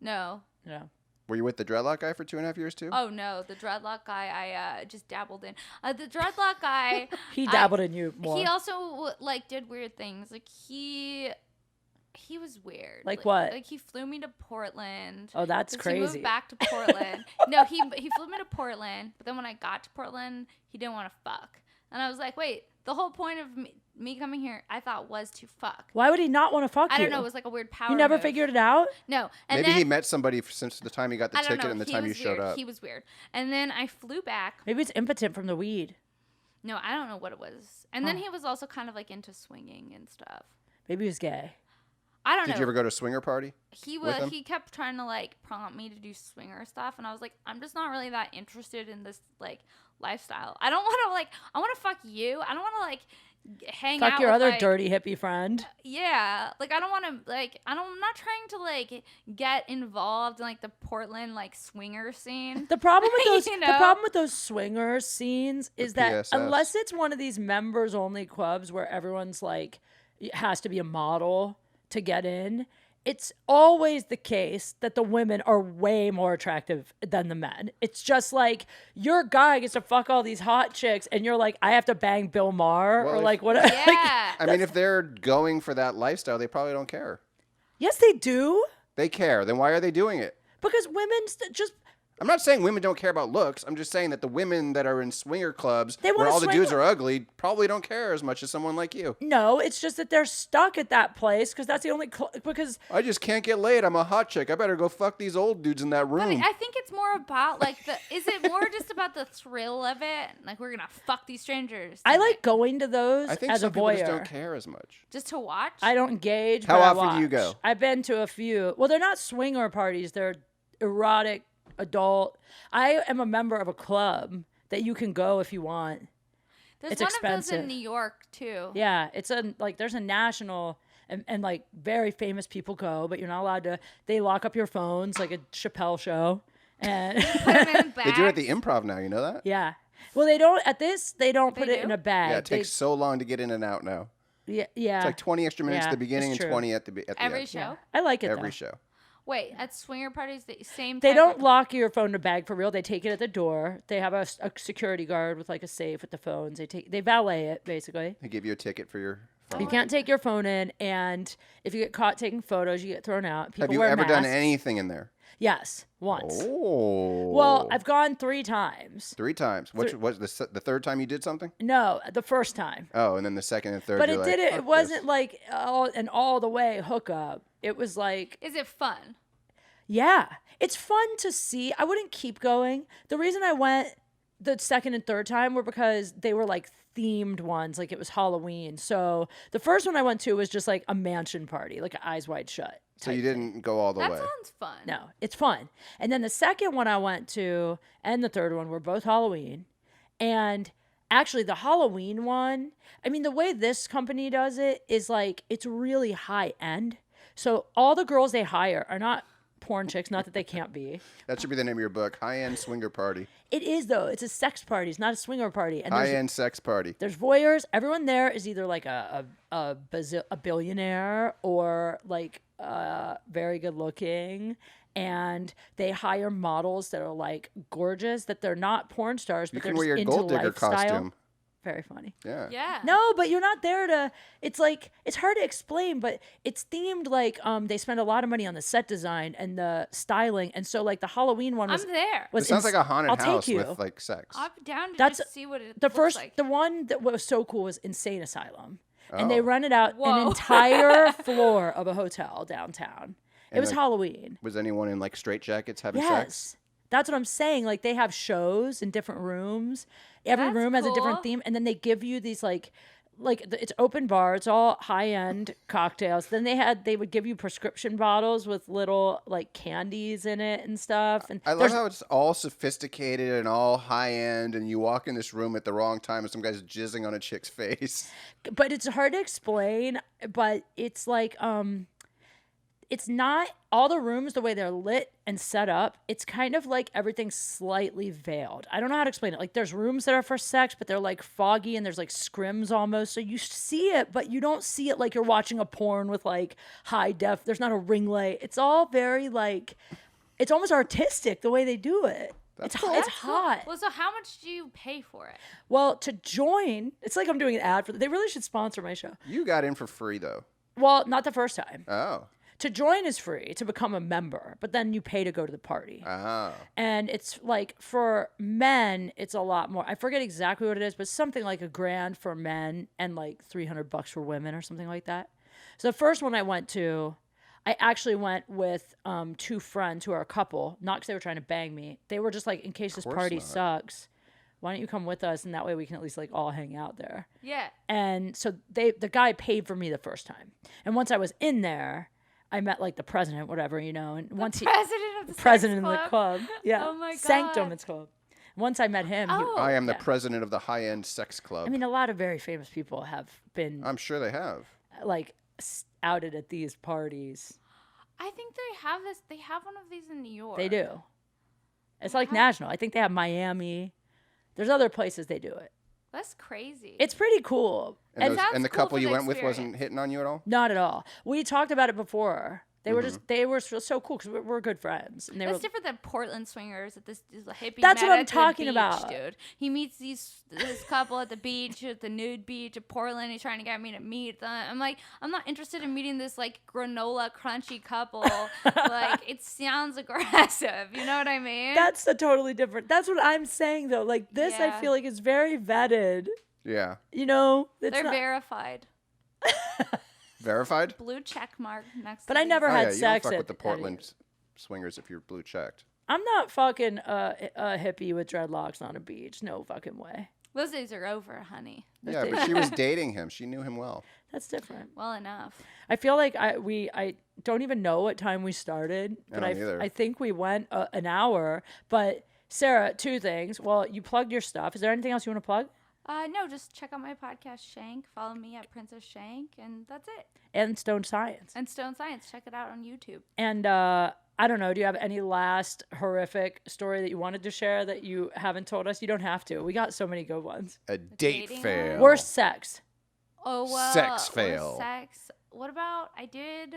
No. Yeah. Were you with the dreadlock guy for 2.5 years too? Oh no, the dreadlock guy I just dabbled in. The dreadlock guy, he dabbled in you more. He also like did weird things. Like he was weird. Like what? Like he flew me to Portland. Oh, that's crazy. He moved back to Portland. No, he flew me to Portland, but then when I got to Portland, he didn't want to fuck. And I was like, wait, the whole point of me coming here, I thought, was to fuck. Why would he not want to fuck you? I don't know. It was like a weird power You never move. figured it out? No. And maybe then, he met somebody since the time he got the ticket and the time you showed up. He was weird. And then I flew back. Maybe it's impotent from the weed. No, I don't know what it was. And then he was also kind of like into swinging and stuff. Maybe he was gay. I don't know. Did you ever go to a swinger party? He kept trying to like prompt me to do swinger stuff, and I was like, I'm just not really that interested in this like lifestyle. I don't want to like. I want to fuck you. I don't want to like hang out. Fuck your with, other like, dirty hippie friend. Yeah, like I don't want to like. I'm not trying to like get involved in like the Portland like swinger scene. The problem with those, You know? the problem with those swinger scenes is that PSS. unless it's one of these members only clubs where everyone's like, it has to be a model to get in, it's always the case that the women are way more attractive than the men. It's just like your guy gets to fuck all these hot chicks and you're like, I have to bang Bill Maher or like what? Yeah. I mean, if they're going for that lifestyle, they probably don't care. Yes, they do. They care. Then why are they doing it? Because women just I'm not saying women don't care about looks. I'm just saying that the women that are in swinger clubs where all the dudes are ugly probably don't care as much as someone like you. No, it's just that they're stuck at that place because that's the only because I just can't get laid. I'm a hot chick. I better go fuck these old dudes in that room. But I think it's more about like is it more just about the thrill of it? Like we're gonna fuck these strangers. I like going to those I think as some a people voyeur. just don't care as much. Just to watch? I don't engage. How but often do you go? I've been to a few. Well, they're not swinger parties. They're erotic adult. I am a member of a club that you can go if you want. There's It's one expensive. of those in New York too. Yeah, it's there's a national and like very famous people go, but you're not allowed to. They lock up your phones like a Chappelle show, and Put 'em in They do it at the bags. Improv now. You know that? yeah. Well, they don't at this. They don't put They it in do? a bag. Yeah, it takes so long to get in and out now. Yeah. It's like 20 extra minutes Yeah, at the beginning it's and true. 20 at the Every end. show. Yeah. I like it. Every though. show. Wait, at swinger parties, the same. They type don't of- lock your phone in a bag for real. They take it at the door. They have a security guard with like a safe with the phones. They valet it basically. They give you a ticket for your phone. You can't take your phone in, and if you get caught taking photos, you get thrown out. People Have you wear ever done masks. anything in there? Yes, once. Oh. Well, I've gone 3 times. 3 times. Which was the third time you did something? No, the first time. Oh, and then the second and third. But you're it like, didn't. "Fuck It wasn't this." like all the way hookup. It was like, Is it fun? yeah, it's fun to see. I wouldn't keep going. The reason I went the second and third time were because they were like themed ones, like it was Halloween. So the first one I went to was just like a mansion party, like Eyes Wide Shut. So you didn't go all the That way. sounds fun. No, it's fun. And then the second one I went to and the third one were both Halloween. And actually, the Halloween one, I mean, the way this company does it is like it's really high end. So all the girls they hire are not porn chicks, not that they can't be. That should be the name of your book. High-end swinger party. It is, though. It's a sex party. It's not a swinger party. And High-end sex party. there's voyeurs. Everyone there is either like a billionaire or like very good looking. And they hire models that are like gorgeous, that they're not porn stars, You but can they're wear your just gold into digger lifestyle. costume. Very funny. Yeah. Yeah. No, but you're not there to. It's like it's hard to explain, but it's themed like they spend a lot of money on the set design and the styling, and so like the Halloween one was I'm there. It sounds like a haunted I'll house take you. with like sex. I'm down to That's just see what it the looks first like. the one that was so cool was Insane Asylum, and they Oh. rented out an Whoa. entire floor of a hotel downtown. It And, was like, Halloween. Was anyone in like straitjackets having Yes. sex? That's what I'm saying. Like they have shows in different rooms. Every That's room has a cool. different theme, and then they give you these it's open bar. It's all high end cocktails. Then they would give you prescription bottles with little like candies in it and stuff. And I love there's- how it's all sophisticated and all high end, and you walk in this room at the wrong time and some guy's jizzing on a chick's face. but it's hard to explain. But it's like it's not all the rooms the way they're lit and set up. It's kind of like everything's slightly veiled. I don't know how to explain it. Like there's rooms that are for sex, but they're like foggy and there's like scrims almost. So you see it, but you don't see it like you're watching a porn with like high def. There's not a ring light. It's all very like, it's almost artistic the way they do it. That's It's cool. it's That's cool. hot. Well, so how much do you pay for it? Well, to join, it's like I'm doing an ad for. They really should sponsor my show. You got in for free though. Well, not the first time. Oh. To join is free, to become a member, but then you pay to go to the party. Oh. And it's like for men, it's a lot more. I forget exactly what it is, but something like $1,000 for men and like $300 for women or something like that. So the first one I went to, I actually went with 2 friends who are a couple, not because they were trying to bang me. They were just like, in case this course party not. sucks, why don't you come with us? And that way we can at least like all hang out there. Yeah. And so the guy paid for me the first time. And once I was in there, I met like the president, whatever, and once President of the president sex of the club. Yeah. Oh my God. Sanctum, it's called. Once I met him, Oh. I am the yeah. president of the high-end sex club. I mean, a lot of very famous people have been I'm sure they have. like outed at these parties. I think they have this. They have one of these in New York. They do. It's like national. I think they have Miami. There's other places they do it. That's crazy. It's pretty cool. And, And those, sounds and the cool couple for you the went with wasn't experience. hitting on you at all? not at all. We talked about it before. They were just they were so cool because we're good friends, and they That's were different than Portland swingers at this hippie. That's met what I'm at the talking beach, about. dude. He meets this couple at the beach, at the nude beach at Portland. He's trying to get me to meet them. I'm like, I'm not interested in meeting this like granola crunchy couple. Like, it sounds aggressive. You know what I mean? That's a totally different. That's what I'm saying though. Like this, I Yeah. feel like is very vetted. Yeah. You know, it's They're not, verified. Verified? Blue check mark next. But to I these. never Oh, had yeah, you don't sex fuck at with the Portland swingers if you're blue checked. I'm not fucking a hippie with dreadlocks on a beach. No fucking way. Those days are over, honey. Yeah, but she was dating him. She knew him well. That's different. Well enough. I feel like I don't even know what time we started, but don't either. I think we went an hour. But Sarah, two things. Well, you plugged your stuff. Is there anything else you want to plug? No, just check out my podcast, Shank. Follow me at Princess Shank, and that's it. And Stone Science. And Stone Science, check it out on YouTube. And I don't know. Do you have any last horrific story that you wanted to share that you haven't told us? You don't have to. We got so many good ones. A date dating fail. one? Worst sex. Oh, Sex worst fail. Sex. What about I did?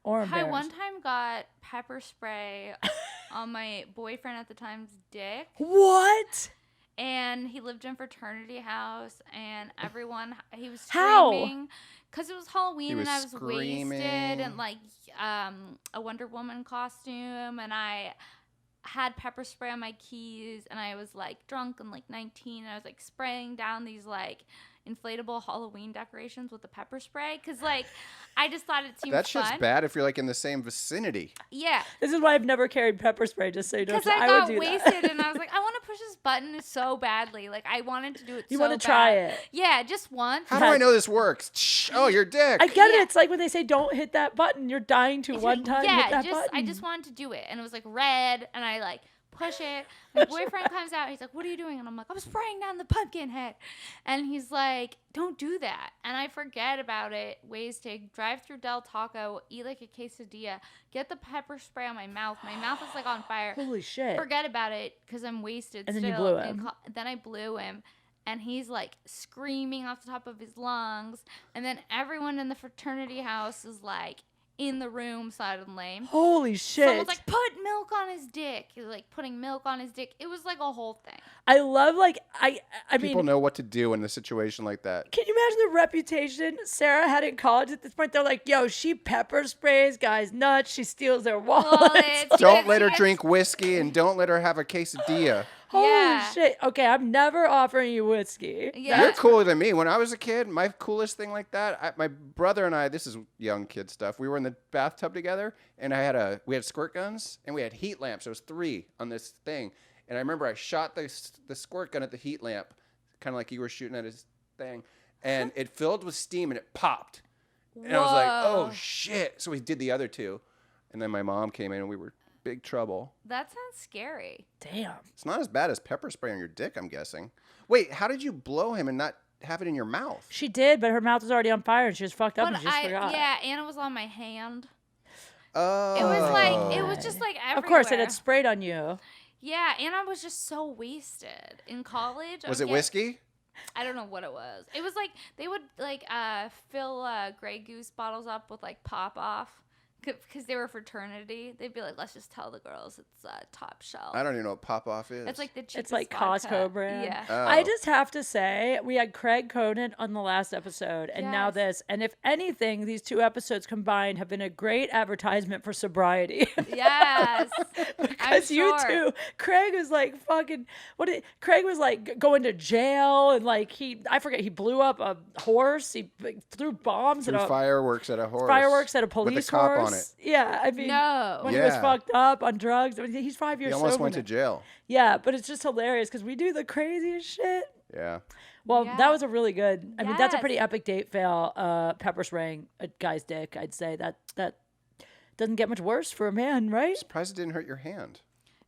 Or I embarrassed. one time got pepper spray on my boyfriend at the time's dick, What? and he lived in fraternity house, and everyone he was How? screaming because it was Halloween He was and I was screaming. wasted and like a Wonder Woman costume, and I had pepper spray on my keys, and I was like drunk and like 19, and I was like spraying down these like inflatable Halloween decorations with the pepper spray because like I just thought it seemed That fun. shit's bad if you're like in the same vicinity. Yeah, This is why I've never carried pepper spray, just so you know. because 'cause I would got do wasted that. and I was like, I want to push this button so badly. Like I wanted to do it. You so want to try bad. it. Yeah, just once. How do I know this works? Shh. Oh, your dick. I get it. Yeah. It's like when they say don't hit that button. You're dying to one time hit that button. I just wanted to do it, and it was like red, and I like push it. My boyfriend comes out. He's like, "What are you doing?" And I'm like, "I'm spraying down the pumpkin head." And he's like, "Don't do that." And I forget about it. Wasted. Drive through Del Taco, eat like a quesadilla, get the pepper spray on my mouth. My mouth is like on fire. Holy shit. Forget about it because I'm wasted. And then you still. blew And him. then I blew him. And he's like screaming off the top of his lungs. And then everyone in the fraternity house is like in the room suddenly. Holy shit. Someone's like, put milk on his dick. He was like putting milk on his dick. It was like a whole thing. I love like I People mean, know what to do in a situation like that. can you imagine the reputation Sarah had in college at this point? They're like, yo, she pepper sprays guys nuts. She steals their wallets. Wallets. Don't let her Yes. drink whiskey and don't let her have a quesadilla. Holy Yeah. shit. Okay, I'm never offering you whiskey. Yeah. You're cooler than me. When I was a kid, my coolest thing like that, my brother and I, this is young kid stuff. We were in the bathtub together, and we had squirt guns, and we had heat lamps. There was 3 on this thing. And I remember I shot the squirt gun at the heat lamp, kind of like you were shooting at his thing, and it filled with steam, and it popped. And I was like, oh, Whoa. shit. So we did the other 2. And then my mom came in, and we were big trouble. That sounds scary. Damn. It's not as bad as pepper spray on your dick, I'm guessing. Wait, how did you blow him and not have it in your mouth? She did, but her mouth was already on fire and she was fucked up and she just forgot. yeah, and it was on my hand. Oh. It was like, it was just like everywhere. Of course, it had sprayed on you. Yeah, and I was just so wasted in college. Was it whiskey? I don't know what it was. It was like they would like fill Grey Goose bottles up with like pop off because they were fraternity. They'd be like, let's just tell the girls it's top shelf. I don't even know what pop-off is. It's like the cheapest It's like vodka. Costco brand. Yeah. Oh. I just have to say, we had Craig Conan on the last episode, and now Yes. this. And if anything, these 2 episodes combined have been a great advertisement for sobriety. Yes. Because I'm you sure. two, Craig was like fucking, Craig was like going to jail, and like I forget, he blew up a horse, he threw bombs Threw at fireworks at a horse. fireworks at a police with a cop horse. on it. Yeah, I mean, No. when he was Yeah. fucked up on drugs. I mean, he's 5 years He almost sober went now. to jail. Yeah, but it's just hilarious because we do the craziest shit. Yeah. Well, Yeah. that was a really good. I mean, that's a Yes. pretty epic date fail. Pepper spraying a guy's dick. I'd say that doesn't get much worse for a man, right? Surprised it didn't hurt your hand.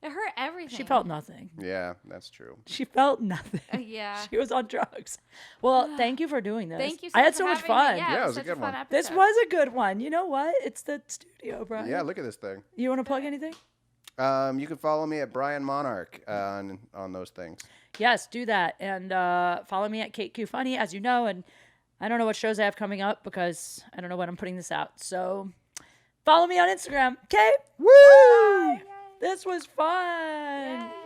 It hurt everything. She felt nothing. Yeah, that's true. She felt nothing. Yeah. She was on drugs. Well, thank you for doing this. Thank you so I much had so for much having fun. me. Yeah, it was a such good one. fun This episode. was a good one. You know what? It's the studio, Brian. Yeah, look at this thing. You want to plug anything? You can follow me at Brian Monarch on those things. Yes, do that. And follow me at Kate Q Funny, as you know. And I don't know what shows I have coming up because I don't know when I'm putting this out. So Follow me on Instagram. Okay. Woo! This was fun. Yay.